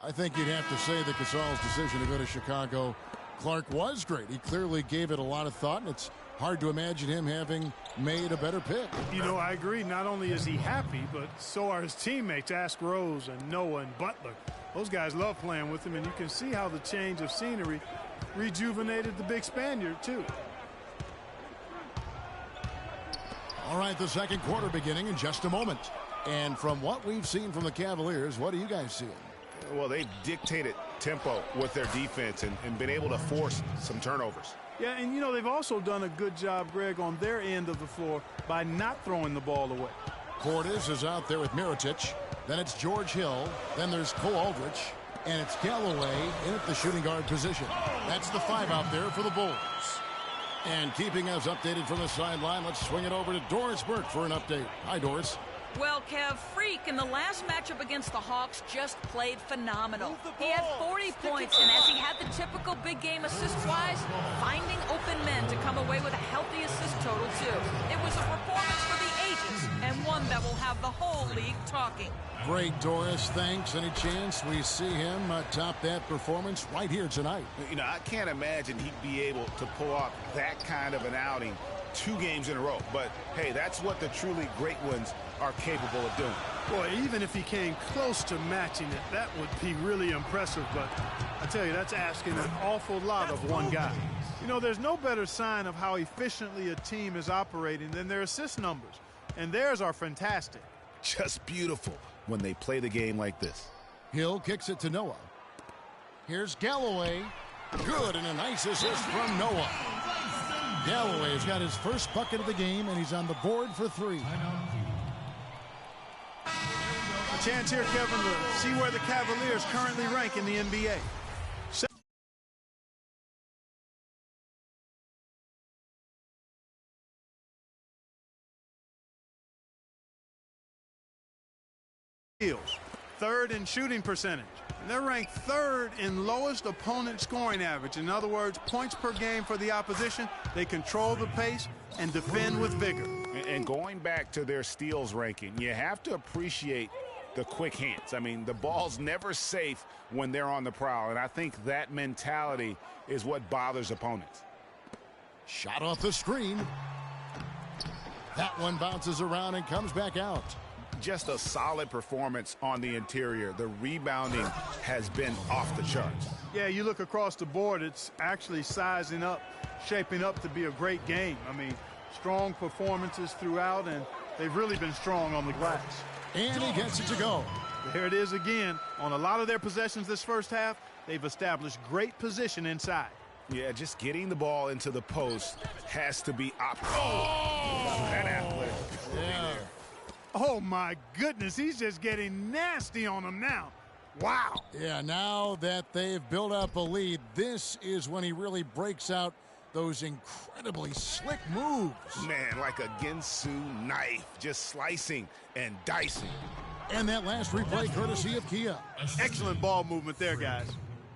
I think you'd have to say that Gasol's decision to go to Chicago, Clark, was great. He clearly gave it a lot of thought, and it's hard to imagine him having made a better pick. You know, I agree. Not only is he happy, but so are his teammates. Ask Rose and Noah and Butler. Those guys love playing with him, and you can see how the change of scenery rejuvenated the big Spaniard, too. All right, the second quarter beginning in just a moment. And from what we've seen from the Cavaliers, what are you guys seeing? Well, they've dictated tempo with their defense and been able to force some turnovers. Yeah, and, you know, they've also done a good job, Greg, on their end of the floor by not throwing the ball away. Cordes is out there with Mirotic. Then it's George Hill. Then there's Cole Aldrich. And it's Galloway in at the shooting guard position. That's the 5 out there for the Bulls. And keeping us updated from the sideline, let's swing it over to Doris Burke for an update. Hi, Doris. Well, Kev, Freak in the last matchup against the Hawks just played phenomenal. He had 40 points, and as he had the typical big game assist-wise, finding open men to come away with a healthy assist total, too. It was a performance for the ages, and one that will have the whole league talking. Great, Doris. Thanks. Any chance we see him top that performance right here tonight? You know, I can't imagine he'd be able to pull off that kind of an outing 2 games in a row. But, hey, that's what the truly great ones are capable of doing. Boy, even if he came close to matching it, that would be really impressive. But I tell you, that's asking an awful lot of one guy. You know, there's no better sign of how efficiently a team is operating than their assist numbers. And theirs are fantastic. Just beautiful when they play the game like this. Hill kicks it to Noah. Here's Galloway. Good, and a nice assist from Noah. Galloway's got his first bucket of the game, and he's on the board for 3. A chance here, Kevin, to see where the Cavaliers currently rank in the NBA. Third in shooting percentage. And they're ranked 3rd in lowest opponent scoring average. In other words, points per game for the opposition. They control the pace and defend with vigor. And going back to their steals ranking, you have to appreciate the quick hands. I mean, the ball's never safe when they're on the prowl, and I think that mentality is what bothers opponents. Shot off the screen. That one bounces around and comes back out. Just a solid performance on the interior. The rebounding has been off the charts. Yeah, you look across the board, it's actually sizing up, shaping up to be a great game. I mean, strong performances throughout, and they've really been strong on the glass. And he gets it to go. There it is again. On a lot of their possessions this first half, they've established great position inside. Yeah, just getting the ball into the post has to be optimal. Oh! That athletic. Yeah. Oh, my goodness. He's just getting nasty on them now. Wow. Yeah, now that they've built up a lead, this is when he really breaks out those incredibly slick moves. Man, like a Ginsu knife, just slicing and dicing. And that last replay courtesy of Kia. Excellent ball movement there, guys.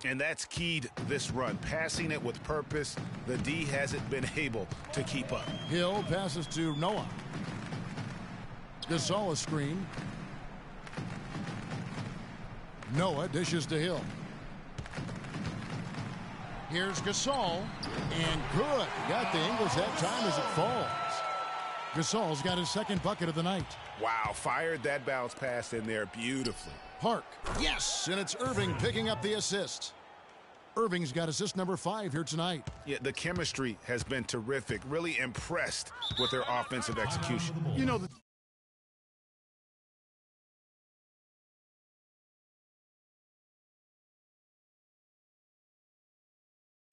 And that's keyed this run. Passing it with purpose. The D hasn't been able to keep up. Hill passes to Noah. Gasol a screen. Noah dishes to Hill. Here's Gasol, and good. Got the Ingles that time as it falls. Gasol's got his second bucket of the night. Wow, fired that bounce pass in there beautifully. Park, yes, and it's Irving picking up the assist. Irving's got assist number 5 here tonight. Yeah, the chemistry has been terrific. Really impressed with their offensive execution. You know,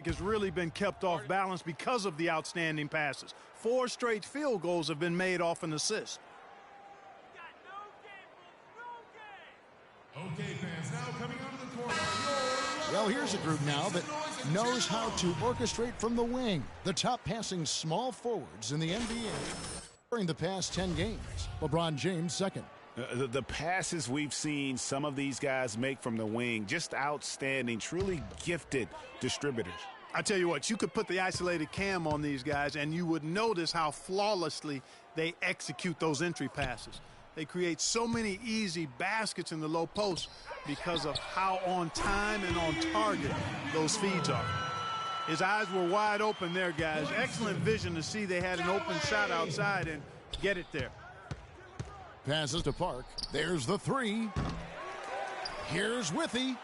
has really been kept off balance because of the outstanding passes. 4 straight field goals have been made off an assist. Okay, fans, now coming onto the court. Well, here's a group now that knows how to orchestrate from the wing. The top passing small forwards in the NBA during the past 10 games. LeBron James second. The passes we've seen some of these guys make from the wing, just outstanding, truly gifted distributors. I tell you what, you could put the isolated cam on these guys and you would notice how flawlessly they execute those entry passes. They create so many easy baskets in the low post because of how on time and on target those feeds are. His eyes were wide open there, guys. Excellent vision to see they had an open shot outside and get it there. Passes to Park. There's the 3. Here's Withy.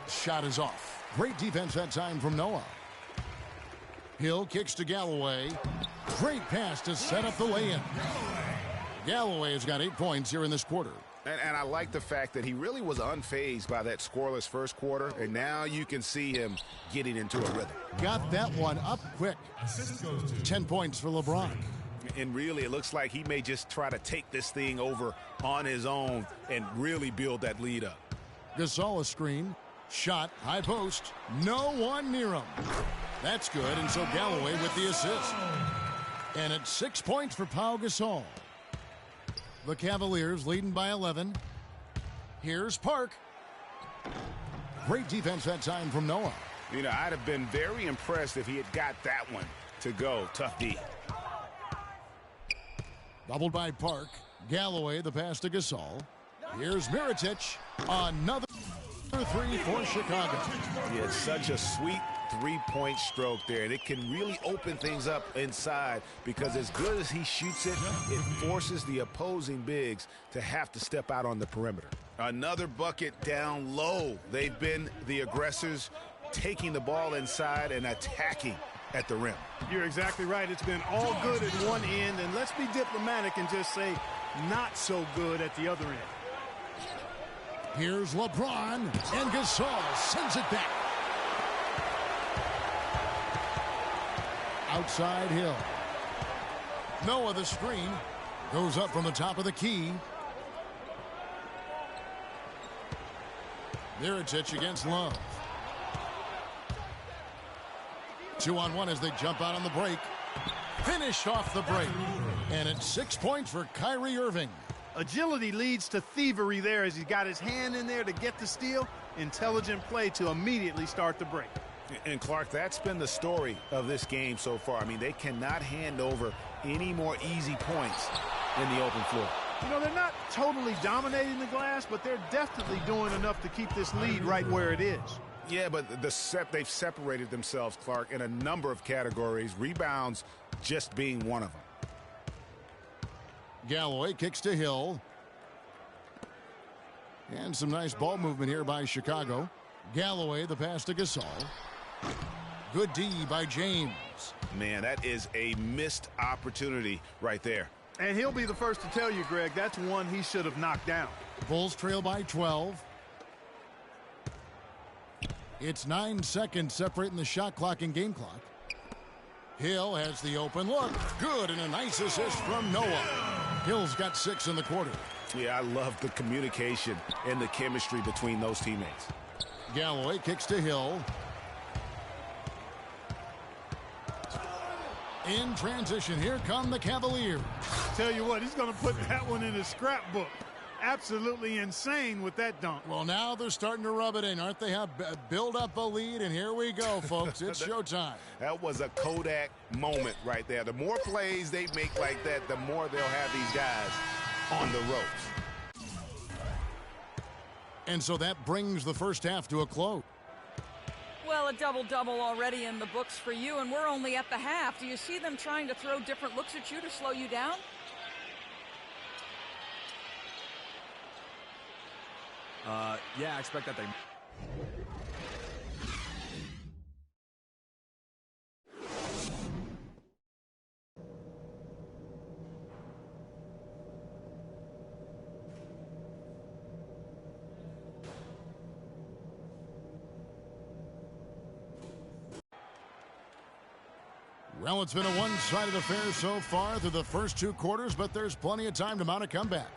Shot is off. Great defense that time from Noah. Hill kicks to Galloway. Great pass to set up the lay-in. Galloway has got 8 points here in this quarter. And I like the fact that he really was unfazed by that scoreless first quarter, and now you can see him getting into a rhythm. Got that one up quick. 10 points for LeBron. And really, it looks like he may just try to take this thing over on his own and really build that lead up. Gasol a screen. Shot, high post. No one near him. That's good, and so Galloway with the assist. And it's 6 points for Pau Gasol. The Cavaliers leading by 11. Here's Park. Great defense that time from Noah. You know, I'd have been very impressed if he had got that one to go. Tough D. Doubled by Park. Galloway, the pass to Gasol. Here's Mirotic. Another 3 for Chicago. Yeah, it's such a sweet three-point stroke there, and it can really open things up inside because as good as he shoots it, it forces the opposing bigs to have to step out on the perimeter. Another bucket down low. They've been the aggressors, taking the ball inside and attacking at the rim. You're exactly right. It's been all good at one end, and let's be diplomatic and just say not so good at the other end. Here's LeBron, and Gasol sends it back. Outside Hill. Noah the screen. Goes up from the top of the key. Mirotic against Love. 2-on-1 as they jump out on the break. Finished off the break. And it's 6 points for Kyrie Irving. Agility leads to thievery there as he's got his hand in there to get the steal. Intelligent play to immediately start the break. And Clark, that's been the story of this game so far. I mean, they cannot hand over any more easy points in the open floor. You know, they're not totally dominating the glass, but they're definitely doing enough to keep this lead right where it is. Yeah, but they've separated themselves, Clark, in a number of categories, rebounds just being one of them. Galloway kicks to Hill. And some nice ball movement here by Chicago. Galloway, the pass to Gasol. Good D by James. Man, that is a missed opportunity right there. And he'll be the first to tell you, Greg, that's one he should have knocked down. Bulls trail by 12. It's 9 seconds separating the shot clock and game clock. Hill has the open look. Good, and a nice assist from Noah. Hill's got 6 in the quarter. Yeah, I love the communication and the chemistry between those teammates. Galloway kicks to Hill. In transition, here come the Cavaliers. Tell you what, he's going to put that one in his scrapbook. Absolutely insane with that dunk. Well, now they're starting to rub it in, aren't they? Build up a lead, and here we go, folks. It's showtime. That was a Kodak moment right there. The more plays they make like that, the more they'll have these guys on the ropes. And so that brings the first half to a close. Well, Well, a double-double already in the books for you, and we're only at the half. Do you see them trying to throw different looks at you to slow you down? Yeah, I expect that they... Well, it's been a one-sided affair so far through the first 2 quarters, but there's plenty of time to mount a comeback.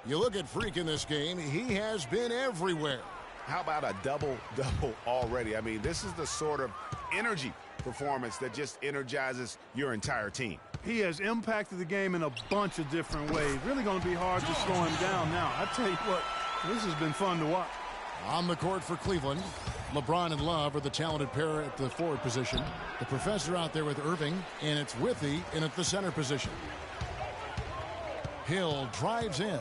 You look at Freak in this game, he has been everywhere. How about a double-double already? I mean, this is the sort of energy performance that just energizes your entire team. He has impacted the game in a bunch of different ways. Really going to be hard to slow him down now. I tell you what, this has been fun to watch. On the court for Cleveland, LeBron and Love are the talented pair at the forward position. The professor out there with Irving, and it's Withy in at the center position. Hill drives in.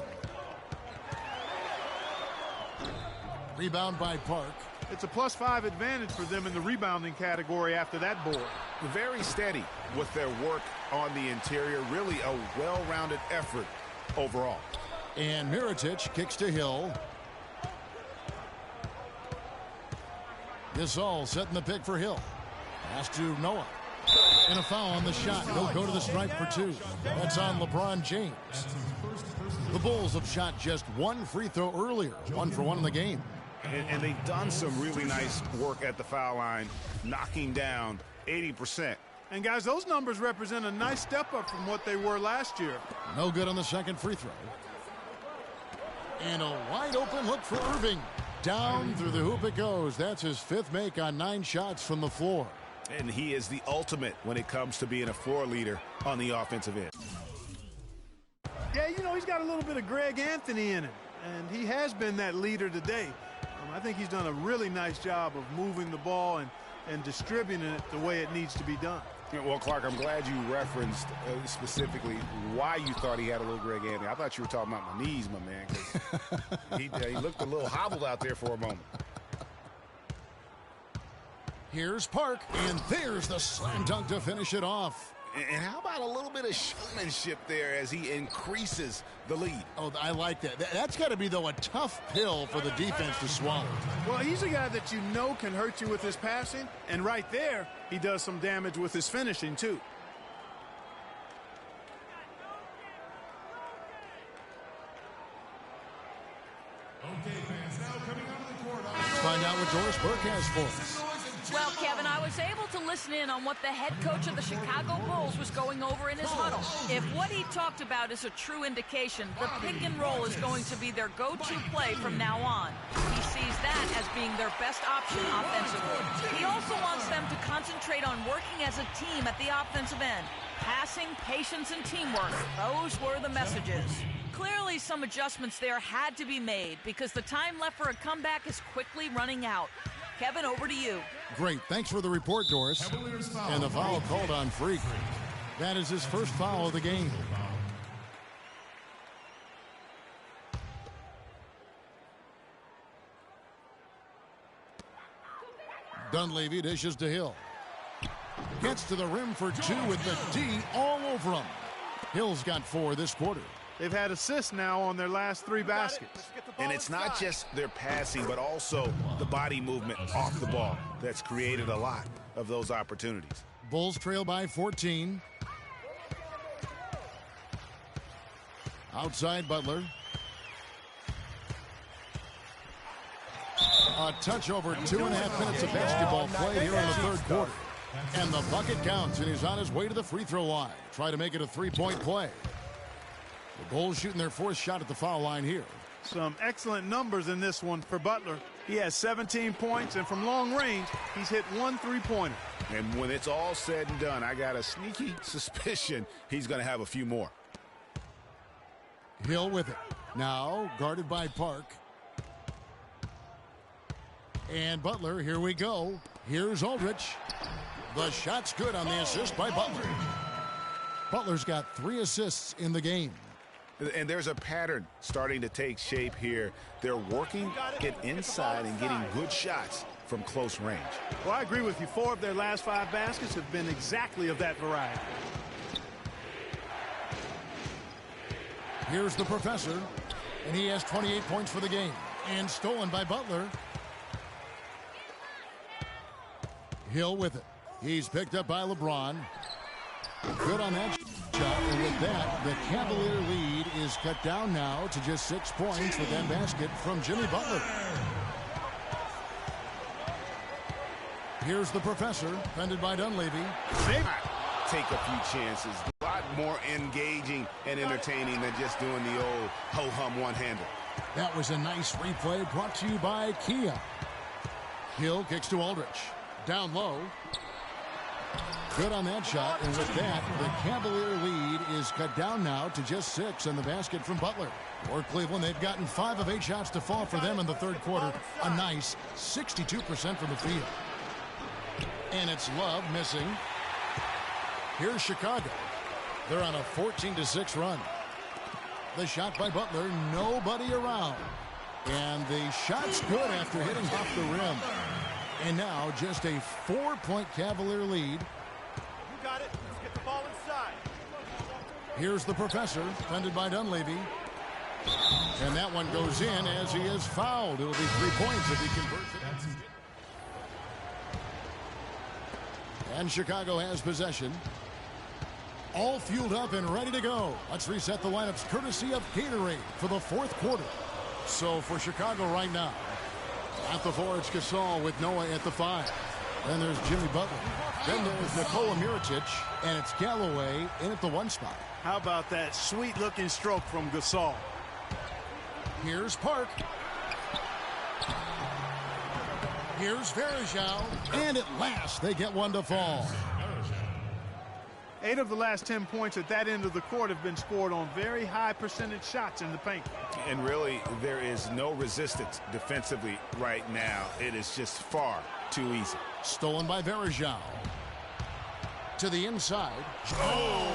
Rebound by Park. It's a +5 advantage for them in the rebounding category after that board. Very steady with their work on the interior. Really a well-rounded effort overall. And Mirotic kicks to Hill. Gasol setting the pick for Hill. Pass to Noah. And a foul on the shot. He'll go to the stripe for 2. That's on LeBron James. The Bulls have shot just 1 free throw earlier. 1 for 1 in the game. And they've done some really nice work at the foul line, knocking down 80%. And, guys, those numbers represent a nice step up from what they were last year. No good on the second free throw. And a wide open look for Irving. Down through the hoop it goes. That's his 5th make on 9 shots from the floor. And he is the ultimate when it comes to being a floor leader on the offensive end. Yeah, you know, he's got a little bit of Greg Anthony in him, and he has been that leader today. I think he's done a really nice job of moving the ball and distributing it the way it needs to be done. Well, Clark, I'm glad you referenced specifically why you thought he had a little Greg Anthony. I thought you were talking about my knees, my man, 'cause he looked a little hobbled out there for a moment. Here's Park, and there's the slam dunk to finish it off. And how about a little bit of showmanship there as he increases the lead? Oh, I like that. That's got to be, though, a tough pill for the defense to swallow. Well, he's a guy that you know can hurt you with his passing, and right there, he does some damage with his finishing, too. Okay, fans, now coming onto the court. Let's find out what Doris Burke has for us. Well, Kevin, I was able to listen in on what the head coach of the Chicago Bulls was going over in his huddle. If what he talked about is a true indication, the pick and roll is going to be their go-to play from now on. He sees that as being their best option offensively. He also wants them to concentrate on working as a team at the offensive end. Passing, patience, and teamwork. Those were the messages. Clearly, some adjustments there had to be made because the time left for a comeback is quickly running out. Kevin, over to you. Great. Thanks for the report, Doris. And the foul called on Freak. That is his first foul of the game. Dunleavy dishes to Hill. Gets to the rim for 2 with the D all over him. Hill's got 4 this quarter. They've had assists now on their last 3 baskets. And it's not just their passing, but also the body movement off the ball that's created a lot of those opportunities. Bulls trail by 14. Outside Butler. A touch over 2.5 minutes of basketball played here in the third quarter. And the bucket counts, and he's on his way to the free throw line. Try to make it a 3-point play. The Bulls shooting their 4th shot at the foul line here. Some excellent numbers in this one for Butler. He has 17 points, and from long range, he's hit 1 3-pointer. And when it's all said and done, I got a sneaky suspicion he's going to have a few more. Hill with it. Now guarded by Park. And Butler, here we go. Here's Aldrich. The shot's good on the assist by Butler. Butler's got 3 assists in the game. And there's a pattern starting to take shape here. They're working, get inside, and getting good shots from close range. Well, I agree with you. 4 of their last 5 baskets have been exactly of that variety. Here's the professor, and he has 28 points for the game. And stolen by Butler. Hill with it. He's picked up by LeBron. Good on that shot, and with that, the Cavalier lead is cut down now to just 6 points with that basket from Jimmy Butler. Here's the professor, defended by Dunleavy. Take a few chances. A lot more engaging and entertaining than just doing the old ho-hum one-hander. That was a nice replay brought to you by Kia. Hill kicks to Aldridge. Down low. Good on that shot, and with that, the Cavalier lead is cut down now to just 6 in the basket from Butler. For Cleveland, they've gotten 5 of 8 shots to fall for them in the third quarter. A nice 62% from the field. And it's Love missing. Here's Chicago. They're on a 14-6 run. The shot by Butler, nobody around. And the shot's good after hitting off the rim. And now just a 4-point Cavalier lead. You got it. Let's get the ball inside. Here's the professor, defended by Dunleavy. And that one goes in as he is fouled. It'll be 3 points if he converts it. And Chicago has possession. All fueled up and ready to go. Let's reset the lineups courtesy of Gatorade for the fourth quarter. So for Chicago right now, at the 4, it's Gasol with Noah at the 5. Then there's Jimmy Butler. Then there's Nikola Mirotic, and it's Galloway in at the 1 spot. How about that sweet-looking stroke from Gasol? Here's Park. Here's Varejao, and at last they get one to fall. 8 of the last 10 points at that end of the court have been scored on very high percentage shots in the paint. And really, there is no resistance defensively right now. It is just far too easy. Stolen by Varejao. To the inside. Oh,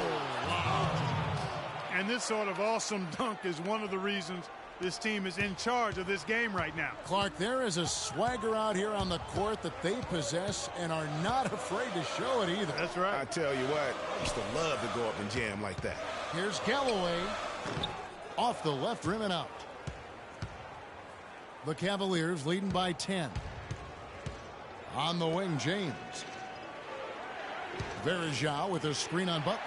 wow. And this sort of awesome dunk is one of the reasons this team is in charge of this game right now. Clark, there is a swagger out here on the court that they possess and are not afraid to show it either. That's right. I tell you what, I used to love to go up and jam like that. Here's Galloway. Off the left rim and out. The Cavaliers leading by 10. On the wing, James. Varejao with a screen on Butler.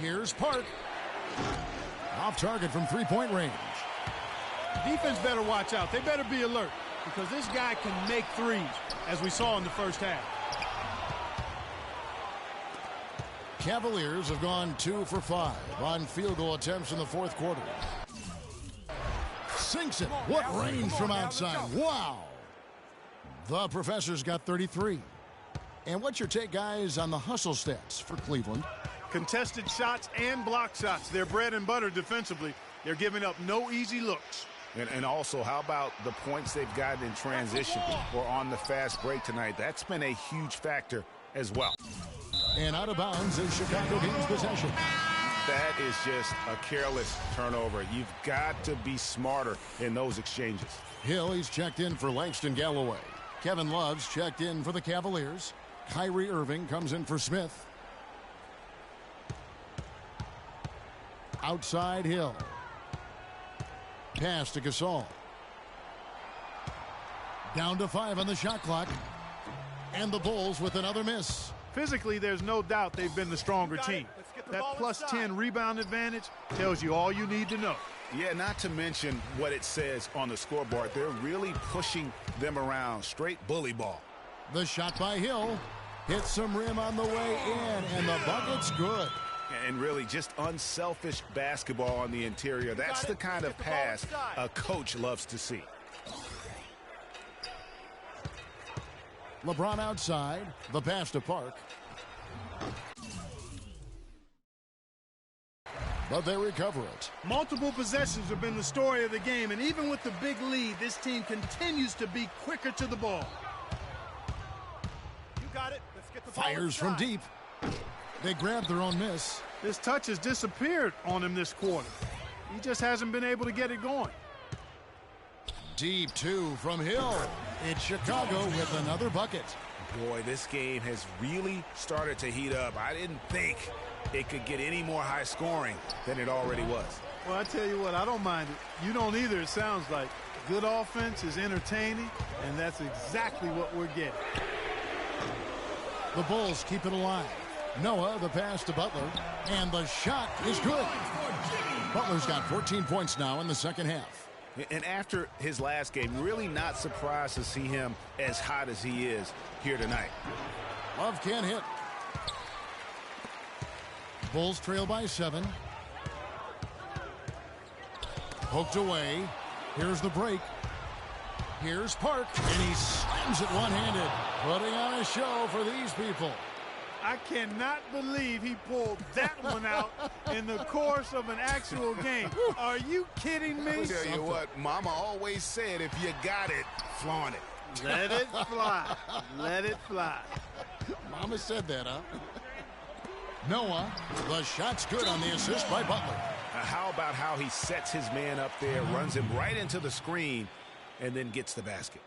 Here's Park. Off target from 3-point range. Defense better watch out. They better be alert because this guy can make threes, as we saw in the first half. Cavaliers have gone 2 for 5 on field goal attempts in the fourth quarter. Sinks it. What range from outside. Wow. The professor's got 33. And what's your take, guys, on the hustle stats for Cleveland? Contested shots and block shots. They're bread and butter defensively. They're giving up no easy looks. And also, how about the points they've gotten in transition or on the fast break tonight? That's been a huge factor as well. And out of bounds as Chicago gains possession. That is just a careless turnover. You've got to be smarter in those exchanges. Hill, he's checked in for Langston Galloway. Kevin Love's checked in for the Cavaliers. Kyrie Irving comes in for Smith. Outside Hill. Pass to Gasol. Down to 5 on the shot clock. And the Bulls with another miss. Physically, there's no doubt they've been the stronger team. That plus 10 rebound advantage tells you all you need to know. Yeah, not to mention what it says on the scoreboard. They're really pushing them around. Straight bully ball. The shot by Hill. Hits some rim on the way in, and the bucket's good. And really just unselfish basketball on the interior. That's the kind of pass a coach loves to see. LeBron outside. The pass to Park. But they recover it. Multiple possessions have been the story of the game, and even with the big lead, this team continues to be quicker to the ball. You got it. Let's get the ball Fires from deep. They grab their own miss. This touch has disappeared on him this quarter. He just hasn't been able to get it going. Deep two from Hill. It's Chicago with another bucket. Boy, this game has really started to heat up. I didn't think it could get any more high scoring than it already was. Well, I tell you what, I don't mind it. You don't either, it sounds like. Good offense is entertaining, and that's exactly what we're getting. The Bulls keep it alive. Noah, the pass to Butler, and the shot is good. Butler's got 14 points now in the second half. And after his last game, really not surprised to see him as hot as he is here tonight. Love can't hit. Bulls trail by 7. Poked away. Here's the break. Here's Park, and he slams it one-handed, putting on a show for these people. I cannot believe he pulled that one out in the course of an actual game. Are you kidding me? I'll tell you what, Mama always said, if you got it, flaunt it. Let it fly. Let it fly. Mama said that, huh? Noah, the shot's good on the assist by Butler. How about how he sets his man up there, runs him right into the screen, and then gets the basket.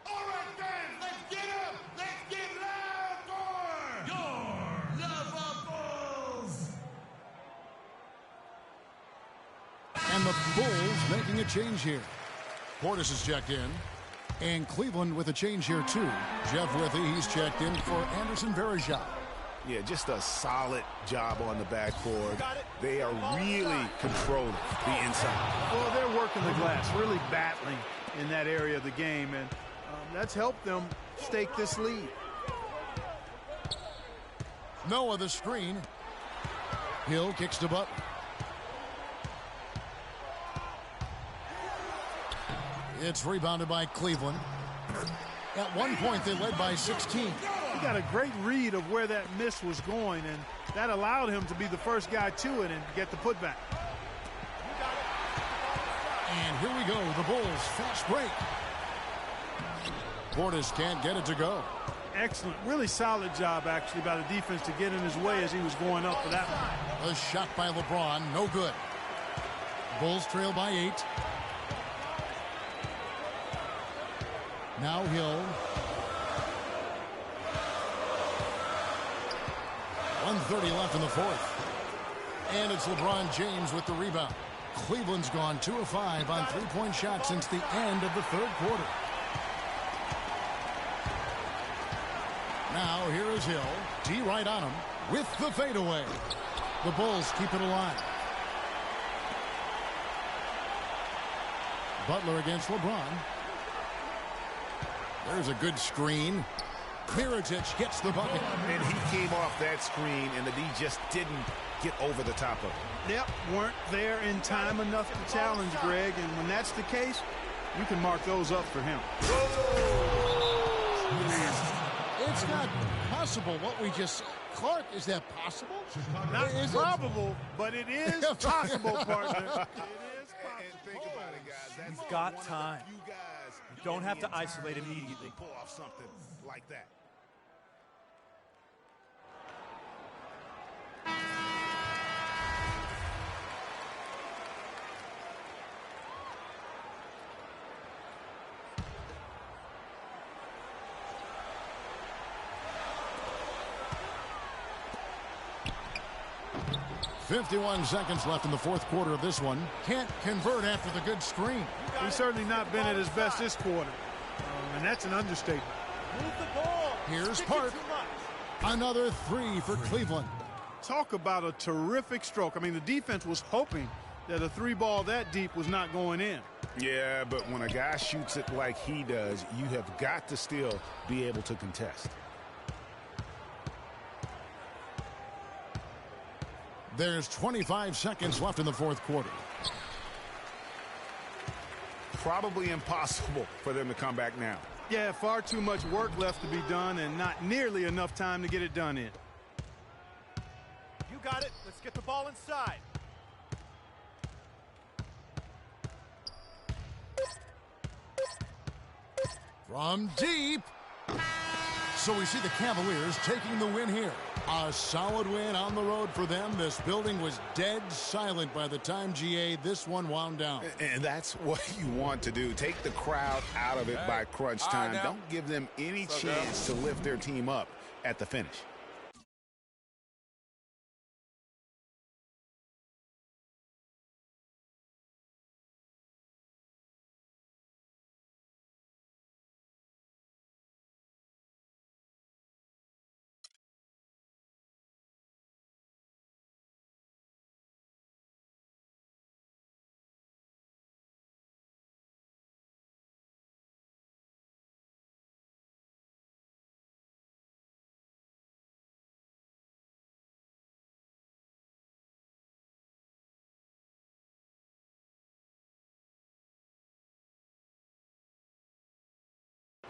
All right, then, let's get up. Let's get loud for your Liverpools. And the Bulls making a change here. Portis is checked in. And Cleveland with a change here, too. Jeff Withy, he's checked in for Anderson Varejao. Yeah, just a solid job on the backboard. They are really controlling the inside. Well, they're working the glass, really battling in that area of the game, and that's helped them stake this lead. Noah the screen. Hill kicks to Butler. It's rebounded by Cleveland. At one point, they led by 16. He got a great read of where that miss was going, and that allowed him to be the first guy to it and get the putback. And here we go, the Bulls fast break. Portis can't get it to go. Excellent, really solid job, actually, by the defense to get in his way as he was going up for that one. A shot by LeBron, no good. Bulls trail by 8. Now Hill. 1:30 left in the fourth. And it's LeBron James with the rebound. Cleveland's gone 2 of 5 on three-point shots since the end of the third quarter. Now here is Hill. D right on him with the fadeaway. The Bulls keep it alive. Butler against LeBron. There's a good screen. Mirotic gets the bucket. And he came off that screen, and the D just didn't get over the top of it. Yep, weren't there in time enough to challenge Greg, and when that's the case, you can mark those up for him. It's not possible what we just said. Clark, is that possible? Not probable, but it is possible, partner. It is possible. And think about it, guys. You've got time. You don't have to isolate immediately. Pull off something like that. .51 seconds left in the fourth quarter of this one. Can't convert after the good screen. He's certainly not been at his best this quarter, and that's an understatement. Move the ball. Here's Park. Another 3 for Cleveland. Talk about a terrific stroke. I mean, the defense was hoping that a 3-ball that deep was not going in. Yeah, but when a guy shoots it like he does, you have got to still be able to contest. There's 25 seconds left in the fourth quarter. Probably impossible for them to come back now. Yeah, far too much work left to be done and not nearly enough time to get it done in. You got it. Let's get the ball inside. From deep. So we see the Cavaliers taking the win here. A solid win on the road for them. This building was dead silent by the time, GA, this one wound down. And that's what you want to do. Take the crowd out of it by crunch time. Don't give them any chance to lift their team up at the finish.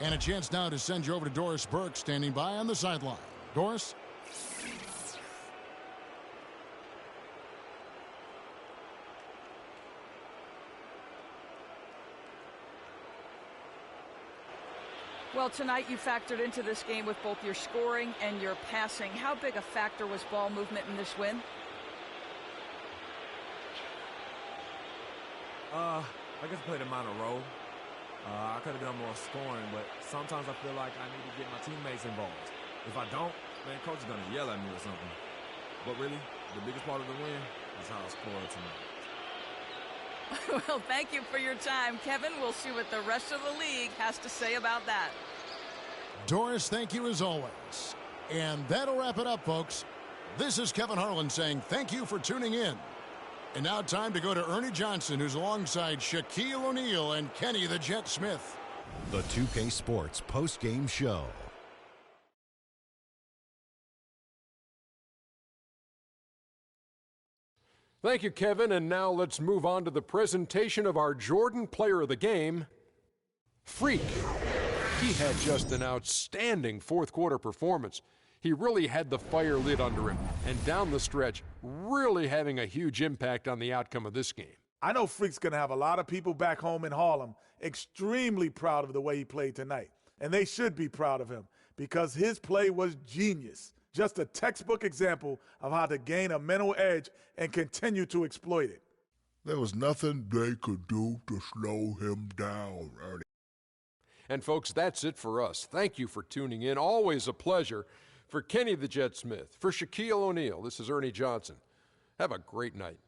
And a chance now to send you over to Doris Burke, standing by on the sideline. Doris? Well, tonight you factored into this game with both your scoring and your passing. How big a factor was ball movement in this win? I guess I played a minor role. I could have done more scoring, but sometimes I feel like I need to get my teammates involved. If I don't, man, coach is going to yell at me or something. But really, the biggest part of the win is how I scored tonight. Well, thank you for your time, Kevin. We'll see what the rest of the league has to say about that. Doris, thank you as always. And that'll wrap it up, folks. This is Kevin Harlan saying thank you for tuning in. And now time to go to Ernie Johnson, who's alongside Shaquille O'Neal and Kenny the Jet Smith. The 2K Sports post-game show. Thank you, Kevin. And now let's move on to the presentation of our Jordan Player of the Game, Freak. He had just an outstanding fourth-quarter performance. He really had the fire lit under him, and down the stretch, really having a huge impact on the outcome of this game. I know Freak's going to have a lot of people back home in Harlem extremely proud of the way he played tonight. And they should be proud of him because his play was genius. Just a textbook example of how to gain a mental edge and continue to exploit it. There was nothing they could do to slow him down, Ernie. And folks, that's it for us. Thank you for tuning in. Always a pleasure. For Kenny the Jet Smith, for Shaquille O'Neal, this is Ernie Johnson. Have a great night.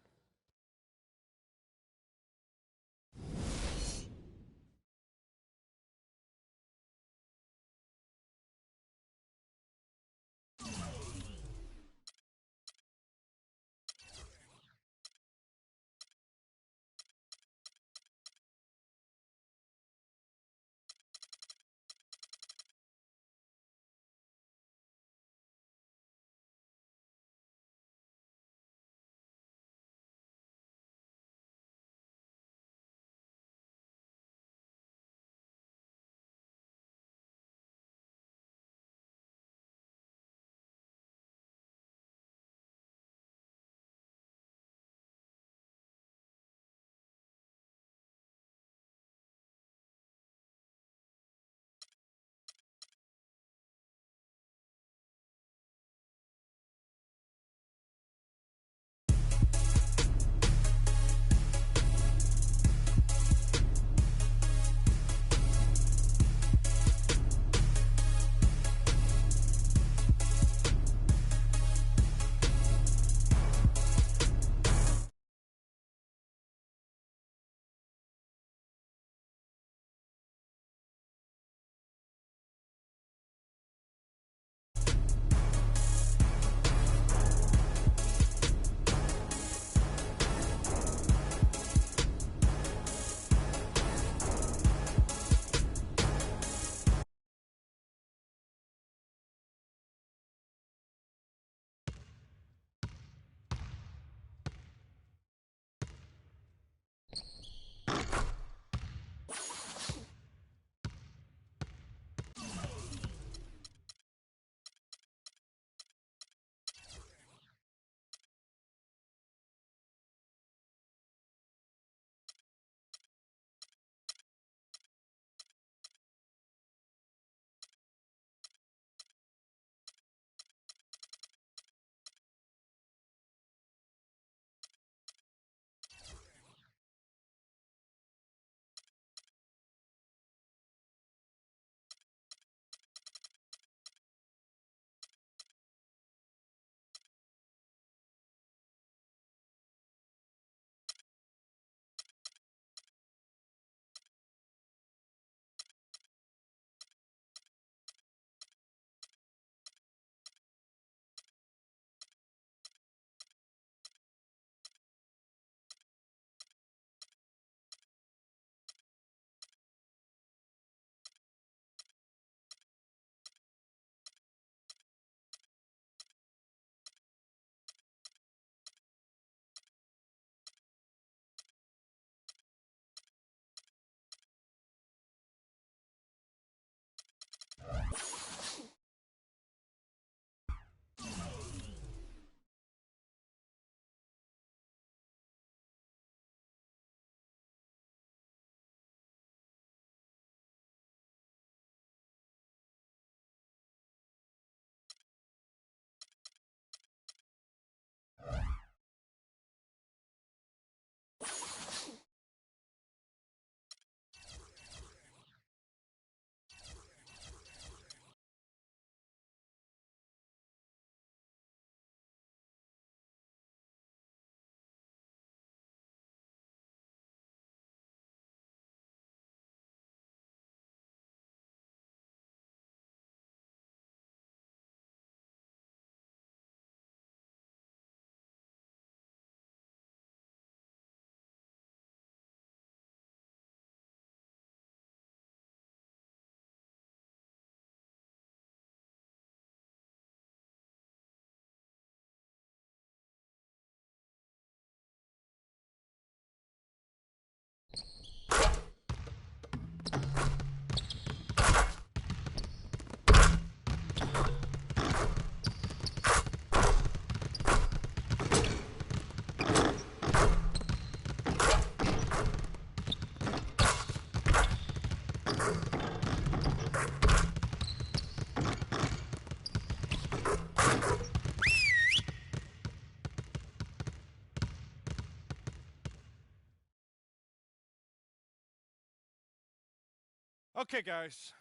Okay, guys.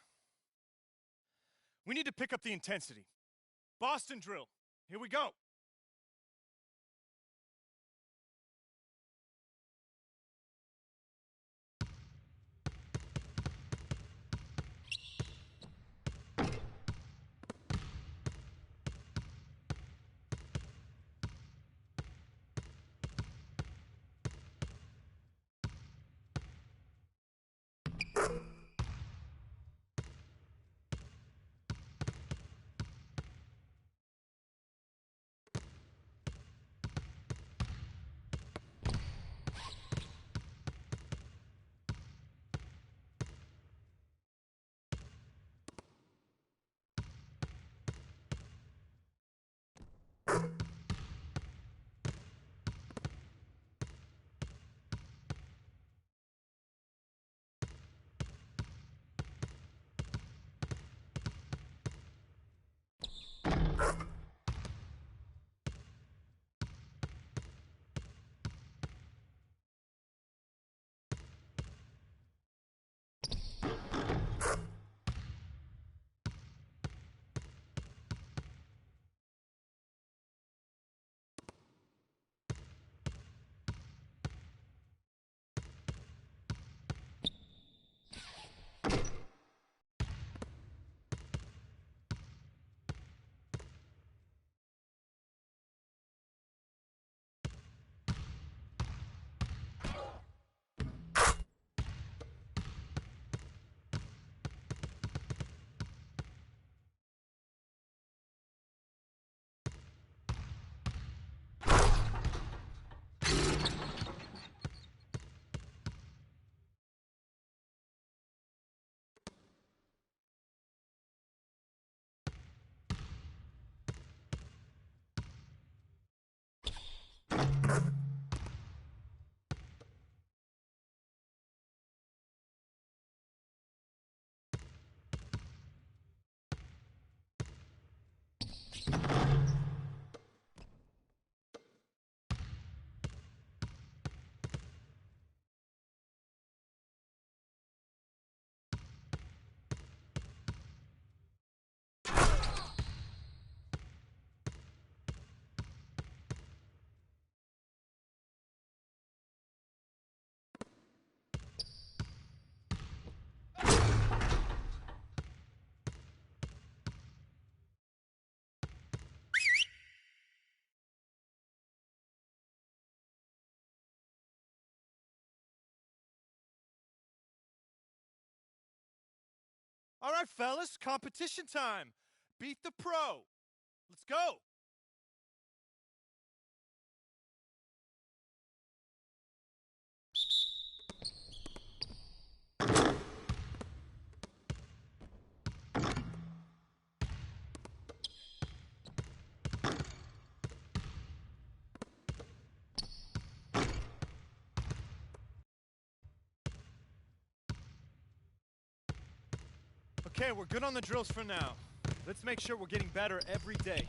We need to pick up the intensity. Boston drill. Here we go. All right, fellas, competition time. Beat the pro. Let's go. Okay, we're good on the drills for now. Let's make sure we're getting better every day.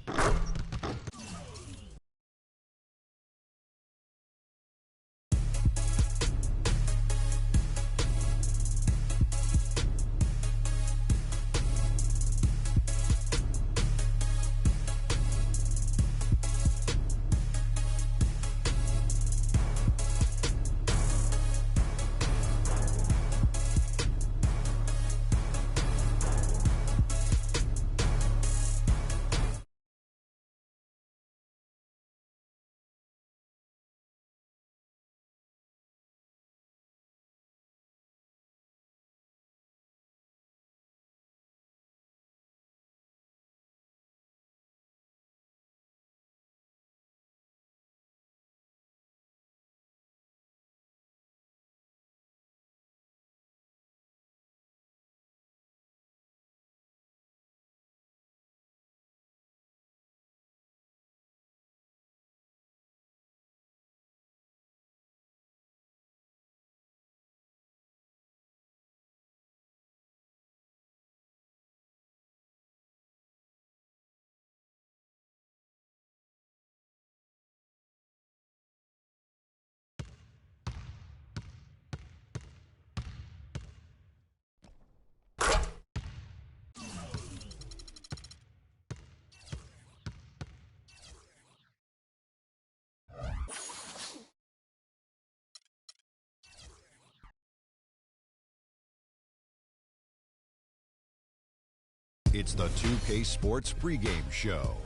It's the 2K Sports pregame show.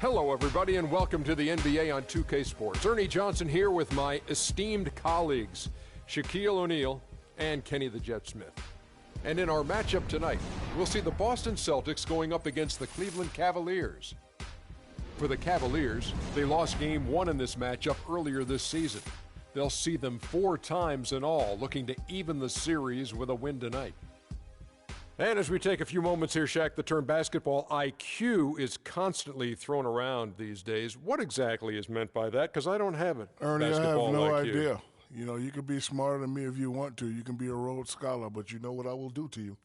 Hello, everybody, and welcome to the NBA on 2K Sports. Ernie Johnson here with my esteemed colleagues, Shaquille O'Neal and Kenny the Jet Smith. And in our matchup tonight, we'll see the Boston Celtics going up against the Cleveland Cavaliers. For the Cavaliers, they lost Game 1 in this matchup earlier this season. They'll see them 4 times in all, looking to even the series with a win tonight. And as we take a few moments here, Shaq, the term basketball IQ is constantly thrown around these days. What exactly is meant by that? Because I don't have it. Ernie, I have no IQ. idea. You know, you can be smarter than me if you want to. You can be a Rhodes Scholar, but you know what I will do to you.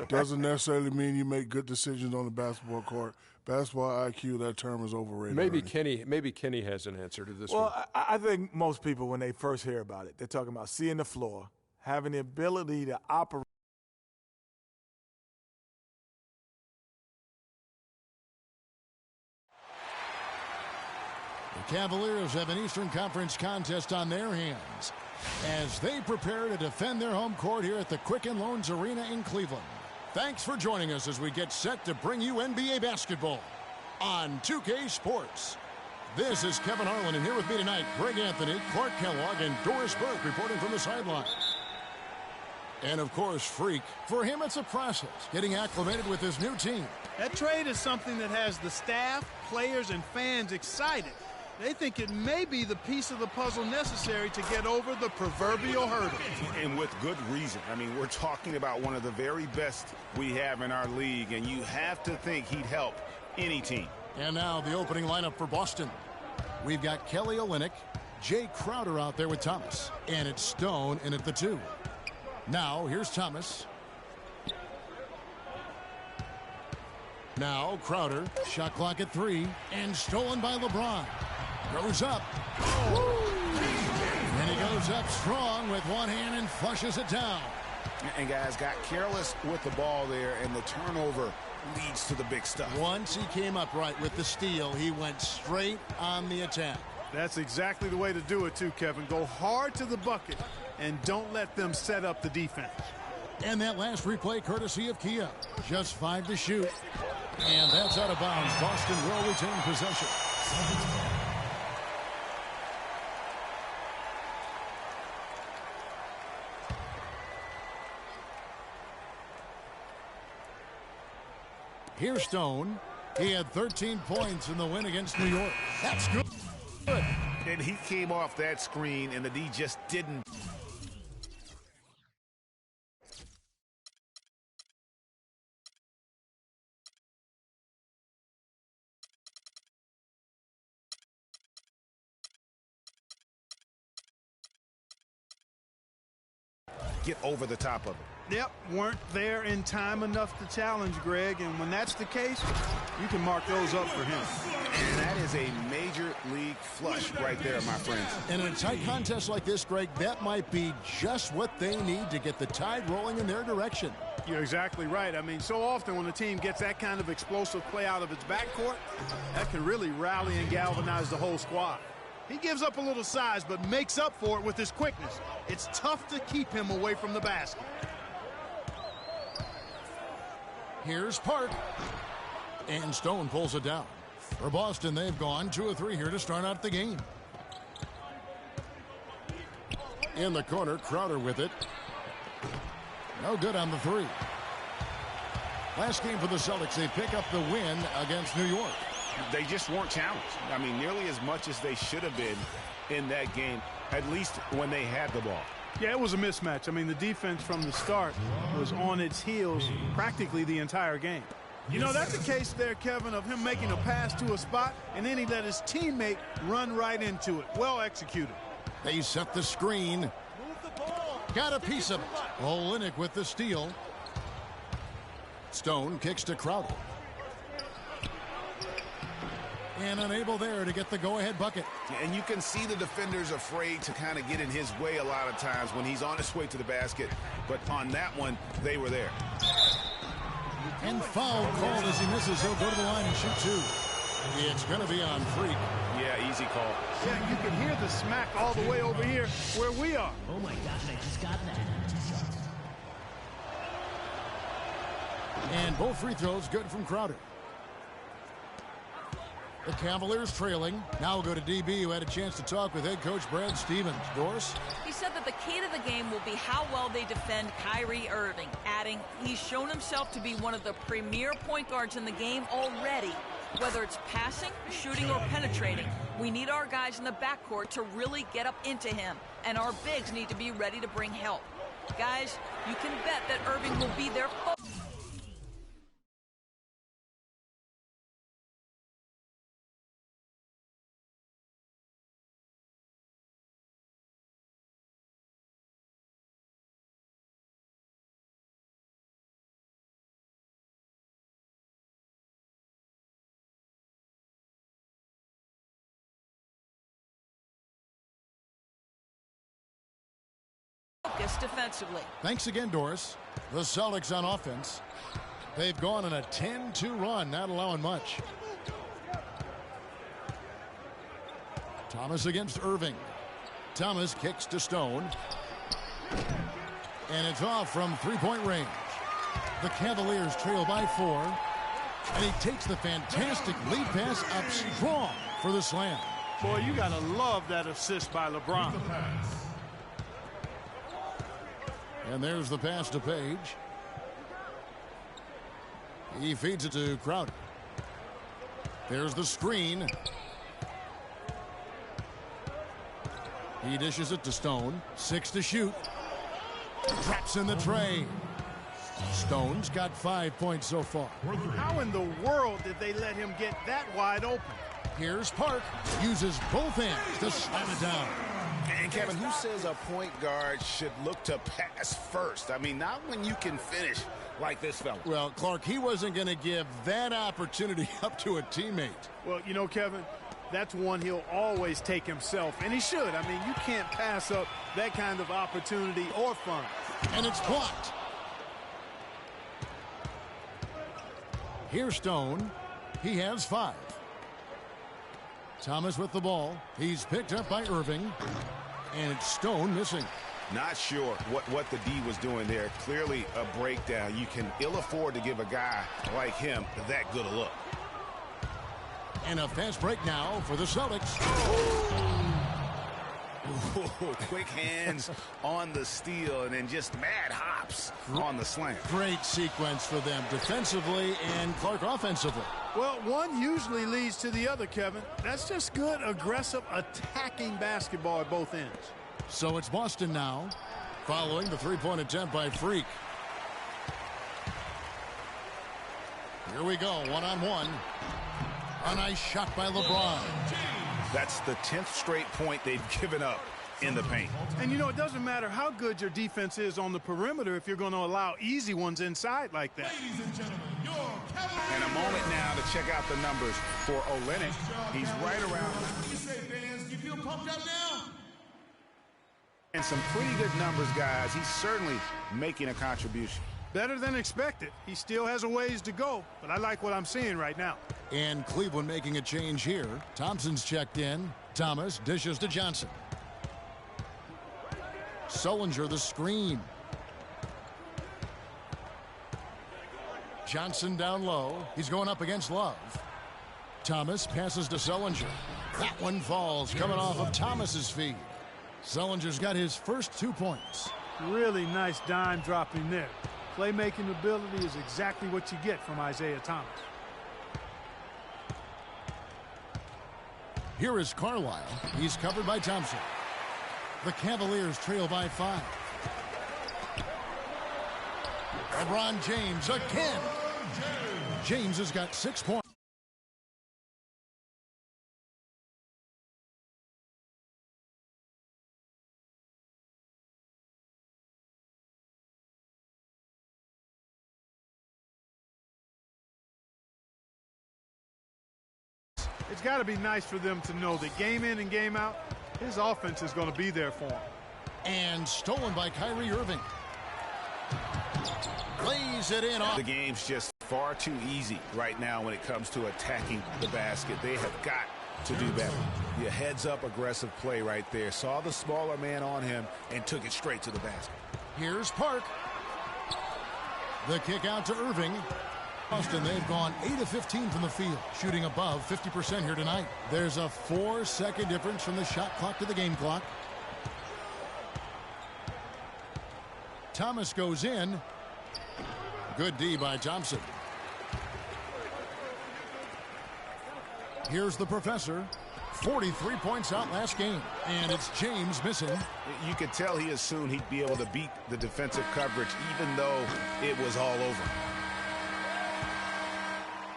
Doesn't necessarily mean you make good decisions on the basketball court. Basketball IQ, that term is overrated. Maybe Kenny has an answer to this one. Well, I think most people, when they first hear about it, they're talking about seeing the floor, having the ability to operate. The Cavaliers have an Eastern Conference contest on their hands as they prepare to defend their home court here at the Quicken Loans Arena in Cleveland. Thanks for joining us as we get set to bring you NBA basketball on 2K Sports. This is Kevin Harlan, and here with me tonight, Greg Anthony, Clark Kellogg, and Doris Burke reporting from the sideline. And, of course, Freak. For him, it's a process, getting acclimated with his new team. That trade is something that has the staff, players, and fans excited. They think it may be the piece of the puzzle necessary to get over the proverbial hurdle. And with good reason. I mean, we're talking about one of the very best we have in our league, and you have to think he'd help any team. And now the opening lineup for Boston. We've got Kelly Olynyk, Jay Crowder out there with Thomas, and it's Stone in at the 2. Now, here's Thomas. Now, Crowder, shot clock at 3, and stolen by LeBron. Goes up. And he goes up strong with one hand and flushes it down. And guys got careless with the ball there, and the turnover leads to the big stuff. Once he came up right with the steal, he went straight on the attack. That's exactly the way to do it, too, Kevin. Go hard to the bucket and don't let them set up the defense. And that last replay courtesy of Kia. Just 5 to shoot. And that's out of bounds. Boston will retain possession. Here's Stone. He had 13 points in the win against New York. That's good. And he came off that screen, and the D just didn't. Get over the top of it. Yep, weren't there in time enough to challenge Greg, and when that's the case, you can mark those up for him. And that is a major league flush right there, my friends. And in a tight contest like this, Greg, that might be just what they need to get the tide rolling in their direction. You're exactly right. I mean, so often when a team gets that kind of explosive play out of its backcourt, that can really rally and galvanize the whole squad. He gives up a little size, but makes up for it with his quickness. It's tough to keep him away from the basket. Here's Park. And Stone pulls it down. For Boston, they've gone 2 of 3 here to start out the game. In the corner, Crowder with it. No good on the 3. Last game for the Celtics, they pick up the win against New York. They just weren't challenged. I mean, nearly as much as they should have been in that game, at least when they had the ball. Yeah, it was a mismatch. I mean, the defense from the start was on its heels practically the entire game. You know, that's a case there, Kevin, of him making a pass to a spot, and then he let his teammate run right into it. Well executed. They set the screen. Got a piece of it. Olynyk with the steal. Stone kicks to Crowder. And unable there to get the go-ahead bucket. And you can see the defenders afraid to kind of get in his way a lot of times when he's on his way to the basket. But on that one, they were there. And foul called as he misses. He'll go to the line and shoot 2. It's going to be on Freak. Yeah, easy call. Yeah, you can hear the smack all the way over here where we are. Oh, my gosh, I just got that. And both free throws good from Crowder. The Cavaliers trailing. Now we'll go to DB, who had a chance to talk with head coach Brad Stevens. Doris? He said that the key to the game will be how well they defend Kyrie Irving, adding he's shown himself to be one of the premier point guards in the game already. Whether it's passing, shooting, or penetrating, we need our guys in the backcourt to really get up into him, and our bigs need to be ready to bring help. Guys, you can bet that Irving will be there. Defensively. Thanks again, Doris. The Celtics on offense. They've gone on a 10-2 run, not allowing much. Thomas against Irving. Thomas kicks to Stone. And it's off from three-point range. The Cavaliers trail by 4. And he takes the fantastic lead pass up strong for the slam. Boy, you got to love that assist by LeBron. And there's the pass to Page. He feeds it to Crowder. There's the screen. He dishes it to Stone. 6 to shoot. Drops in the tray. Stone's got 5 points so far. How in the world did they let him get that wide open? Here's Park. Uses both hands to slam it down. And Kevin, who says a point guard should look to pass first? I mean, not when you can finish like this fella. Well, Clark, he wasn't going to give that opportunity up to a teammate. Well, you know, Kevin, that's one he'll always take himself, and he should. I mean, you can't pass up that kind of opportunity or fun. And it's blocked. Here's Stone. He has 5. Thomas with the ball. He's picked up by Irving. And it's Stone missing. Not sure what the D was doing there. Clearly a breakdown. You can ill afford to give a guy like him that good a look. And a fast break now for the Celtics. Ooh, quick hands on the steal and then just mad hops on the slam. Great sequence for them defensively and Clark offensively. Well, one usually leads to the other, Kevin. That's just good, aggressive, attacking basketball at both ends. So it's Boston now, following the three-point attempt by Freak. Here we go, one-on-one. A nice shot by LeBron. That's the 10th straight point they've given up in the paint. And, you know, it doesn't matter how good your defense is on the perimeter if you're going to allow easy ones inside like that. Ladies and gentlemen, your Cavaliers. And a moment now to check out the numbers for Olynyk. He's right around. What do you say, fans? You feel pumped up now? And some pretty good numbers, guys. He's certainly making a contribution. Better than expected. He still has a ways to go, but I like what I'm seeing right now. And Cleveland making a change here. Thompson's checked in. Thomas dishes to Johnson. Sullinger the screen. Johnson down low. He's going up against Love. Thomas passes to Sullinger. That one falls, coming off of Thomas's feed. Sullinger's got his first 2 points. Really nice dime dropping there. Playmaking ability is exactly what you get from Isaiah Thomas. Here is Carlisle. He's covered by Thompson. The Cavaliers trail by 5. LeBron James again. James has got 6 points. It's got to be nice for them to know that game in and game out, his offense is going to be there for him. And stolen by Kyrie Irving. Lays it in. The game's just far too easy right now when it comes to attacking the basket. They have got to do better. The heads-up aggressive play right there. Saw the smaller man on him and took it straight to the basket. Here's Park. The kick out to Irving. Boston, they've gone 8 of 15 from the field, shooting above 50% here tonight. There's a 4-second difference from the shot clock to the game clock. Thomas goes in. Good D by Thompson. Here's the professor. 43 points out last game. And it's James missing. You could tell he assumed he'd be able to beat the defensive coverage even though it was all over.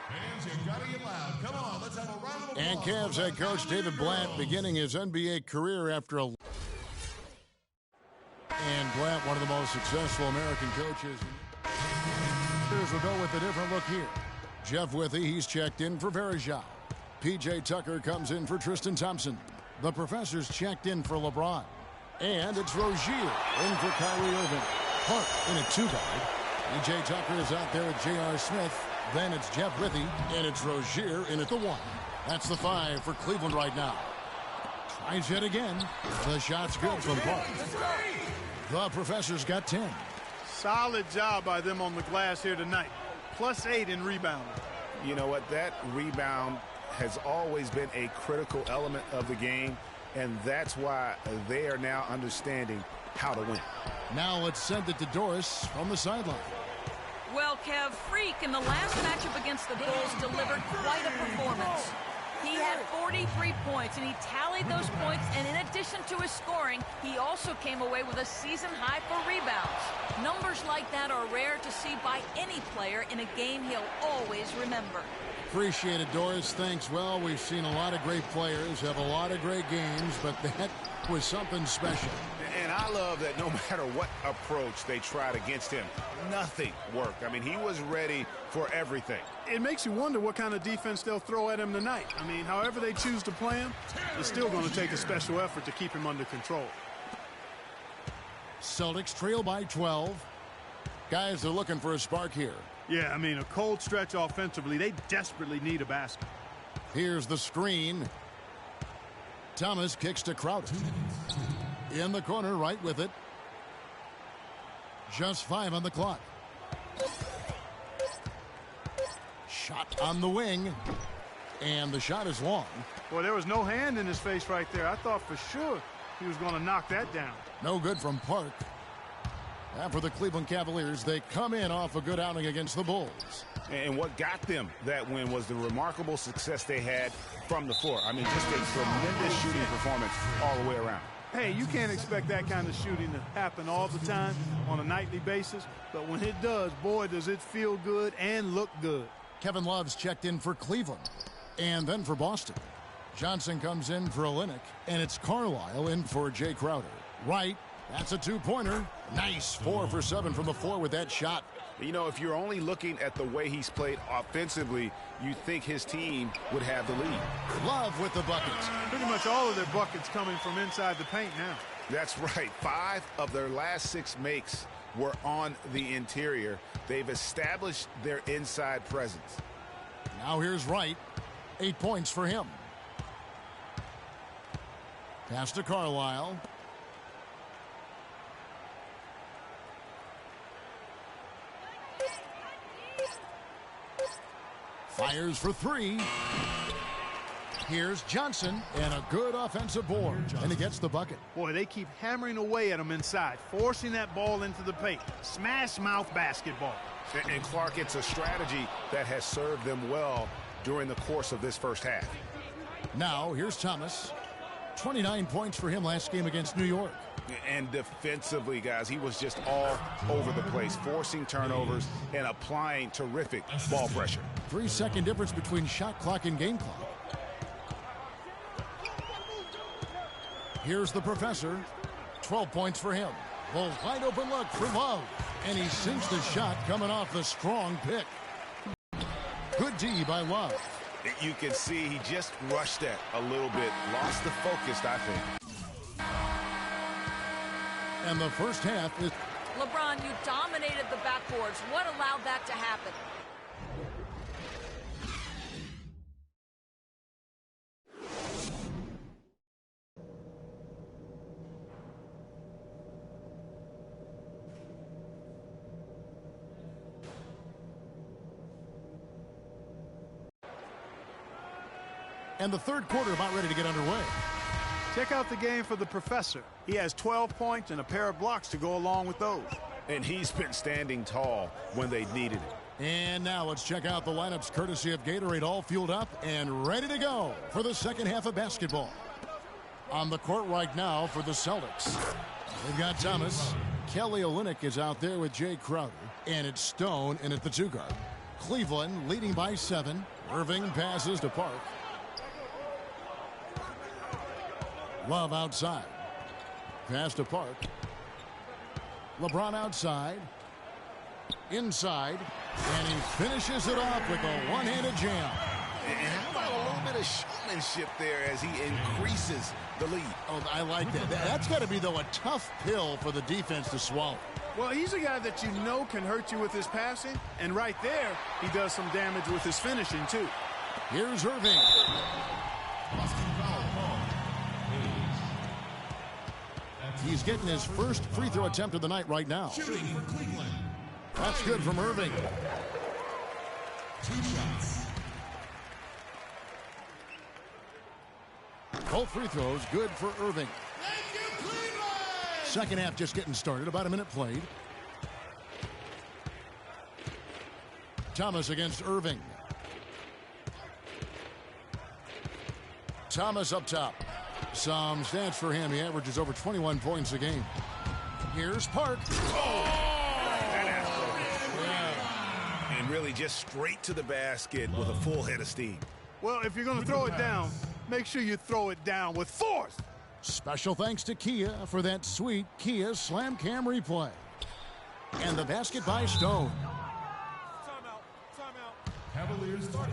Fans, you gotta get loud. Come on, let's have a round of applause. And Cavs head coach David Blatt beginning his NBA career after a... And Blatt, one of the most successful American coaches. We'll go with a different look here. Jeff Withy, he's checked in for Verjao. P.J. Tucker comes in for Tristan Thompson. The professor's checked in for LeBron. And it's Rozier in for Kyrie Irving. Hart in a 2-guard. P.J. Tucker is out there with J.R. Smith. Then it's Jeff Withy, and it's Rozier in at the 1. That's the 5 for Cleveland right now. Tries it again. The shot's good from Park. The professor's got 10. Solid job by them on the glass here tonight. +8 in rebounding. You know what? That rebound has always been a critical element of the game, and that's why they are now understanding how to win. Now let's send it to Doris from the sideline. Well, Kev, Freak in the last matchup against the Bulls delivered quite a performance. He had 43 points, and he tallied those points, and in addition to his scoring, he also came away with a season high for rebounds. Numbers like that are rare to see by any player in a game he'll always remember. Appreciate it, Doris. Thanks. Well, we've seen a lot of great players have a lot of great games, but that was something special. And I love that no matter what approach they tried against him, nothing worked. I mean, he was ready for everything. It makes you wonder what kind of defense they'll throw at him tonight. I mean, however they choose to play him, it's still going to take a special effort to keep him under control. Celtics trail by 12. Guys are looking for a spark here. Yeah, I mean, a cold stretch offensively. They desperately need a basket. Here's the screen. Thomas kicks to Crowder. In the corner, right with it. Just 5 on the clock. Shot on the wing. And the shot is long. Boy, there was no hand in his face right there. I thought for sure he was going to knock that down. No good from Park. And for the Cleveland Cavaliers, they come in off a good outing against the Bulls. And what got them that win was the remarkable success they had from the floor. I mean, just a tremendous shooting performance all the way around. Hey, you can't expect that kind of shooting to happen all the time on a nightly basis. But when it does, boy, does it feel good and look good. Kevin Love's checked in for Cleveland. And then for Boston. Johnson comes in for Olynyk. And it's Carlisle in for Jay Crowder. Right. That's a 2-pointer. Nice. 4 for 7 from the floor with that shot. You know, if you're only looking at the way he's played offensively, you think his team would have the lead. Love with the buckets. Pretty much all of their buckets coming from inside the paint now. That's right. 5 of their last 6 makes were on the interior. They've established their inside presence. Now here's Wright. 8 points for him. Pass to Carlisle. Fires for 3. Here's Johnson, and a good offensive board, and he gets the bucket. Boy, they keep hammering away at him inside, forcing that ball into the paint. Smash mouth basketball. And Clark, it's a strategy that has served them well during the course of this first half. Now, here's Thomas. 29 points for him last game against New York. And defensively, guys, he was just all over the place, forcing turnovers and applying terrific ball pressure. 3-second difference between shot clock and game clock. Here's the professor. 12 points for him. The wide open look for Love. And he sinks the shot coming off the strong pick. Good D by Love. You can see he just rushed that a little bit. Lost the focus, I think. And the first half is... LeBron, you dominated the backboards. What allowed that to happen? And the third quarter about ready to get underway. Check out the game for the professor. He has 12 points and a pair of blocks to go along with those. And he's been standing tall when they needed it. And now let's check out the lineups courtesy of Gatorade, all fueled up and ready to go for the second half of basketball. On the court right now for the Celtics, they've got Thomas. Kelly Olynyk is out there with Jay Crowder. And it's Stone in at the 2 guard. Cleveland leading by 7. Irving passes to Park. Love outside. Pass to Park. LeBron outside. Inside. And he finishes it off with a one-handed jam. And how about a little bit of showmanship there as he increases the lead? Oh, I like that. That's got to be, though, a tough pill for the defense to swallow. Well, he's a guy that you know can hurt you with his passing. And right there, he does some damage with his finishing, too. Here's Irving. He's getting his first free throw attempt of the night right now. Shooting for Cleveland. That's good from Irving. 2 shots. Both free throws good for Irving. Thank you, Cleveland! Second half just getting started. About a minute played. Thomas against Irving. Thomas up top. Some stats for him. He averages over 21 points a game. Here's Park. And really just straight to the basket with a full head of steam. Well, if you're going to throw it down, make sure you throw it down with force. Special thanks to Kia for that sweet Kia Slam Cam replay. And the basket by Stone. Timeout. Cavaliers timeout.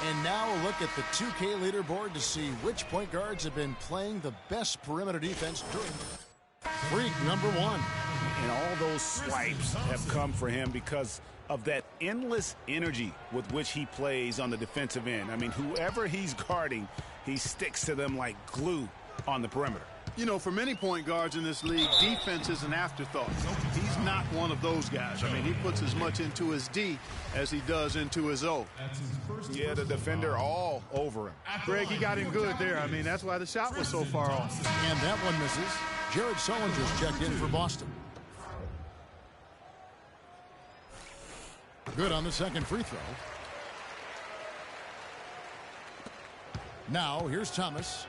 And now a look at the 2K leaderboard to see which point guards have been playing the best perimeter defense during. Freak number 1. And all those swipes have come for him because of that endless energy with which he plays on the defensive end. I mean, whoever he's guarding, he sticks to them like glue on the perimeter. You know, for many point guards in this league, defense is an afterthought. He's not one of those guys. I mean, he puts as much into his D as he does into his O. Yeah, the defender all over him. Greg, he got him good there. I mean, that's why the shot was so far off. And that one misses. Jared Sullinger's checked in for Boston. Good on the second free throw. Now, here's Thomas.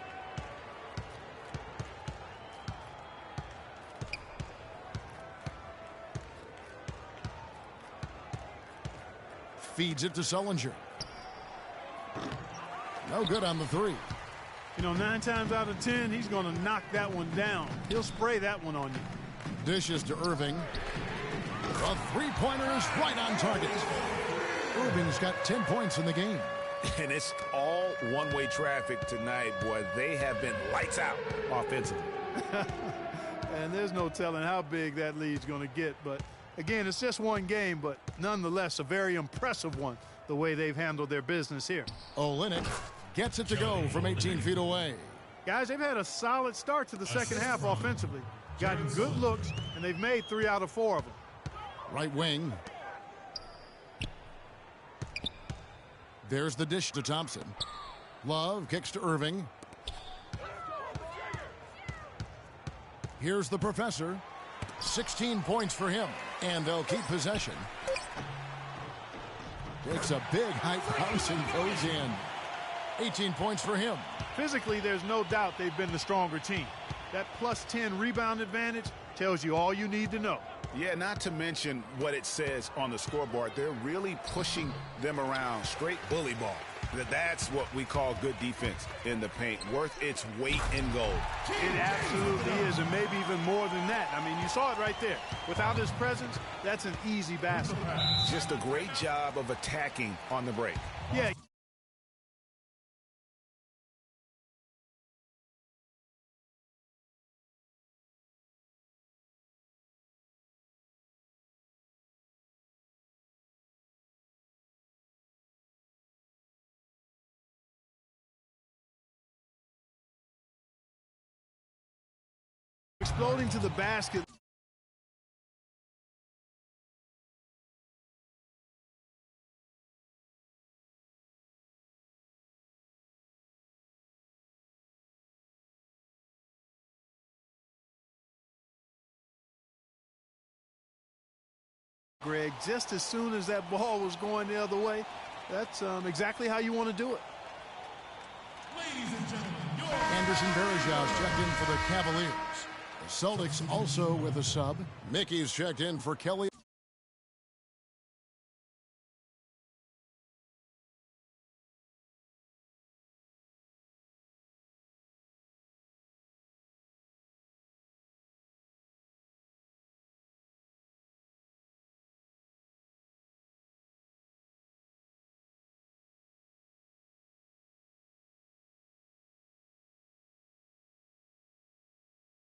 Feeds it to Sullinger. No good on the 3. You know, 9 times out of 10, he's going to knock that one down. He'll spray that one on you. Dishes to Irving. The three-pointer is right on target. Irving's got 10 points in the game. And it's all one-way traffic tonight, boy. They have been lights out offensively. And there's no telling how big that lead's going to get. But, again, it's just one game, but nonetheless a very impressive one, the way they've handled their business here. Olynyk gets it to go from 18 feet away. Guys, they've had a solid start to the second half offensively. Gotten good looks, and they've made 3 out of 4 of them. Right wing. There's the dish to Thompson. Love kicks to Irving. Here's the professor. 16 points for him, and they'll keep possession. Takes a big high bounce and goes in. 18 points for him. Physically, there's no doubt they've been the stronger team. That plus 10 rebound advantage tells you all you need to know. Yeah, not to mention what it says on the scoreboard. They're really pushing them around, straight bully ball. That's what we call good defense in the paint, worth its weight in gold. It absolutely is, and maybe even more than that. I mean, you saw it right there. Without his presence, that's an easy basket. Just a great job of attacking on the break. Yeah. Exploding to the basket. Greg, just as soon as that ball was going the other way. That's exactly how you want to do it. Ladies and gentlemen, Anderson Varejão's checked in for the Cavaliers. The Celtics also with a sub. Mickey's checked in for Kelly.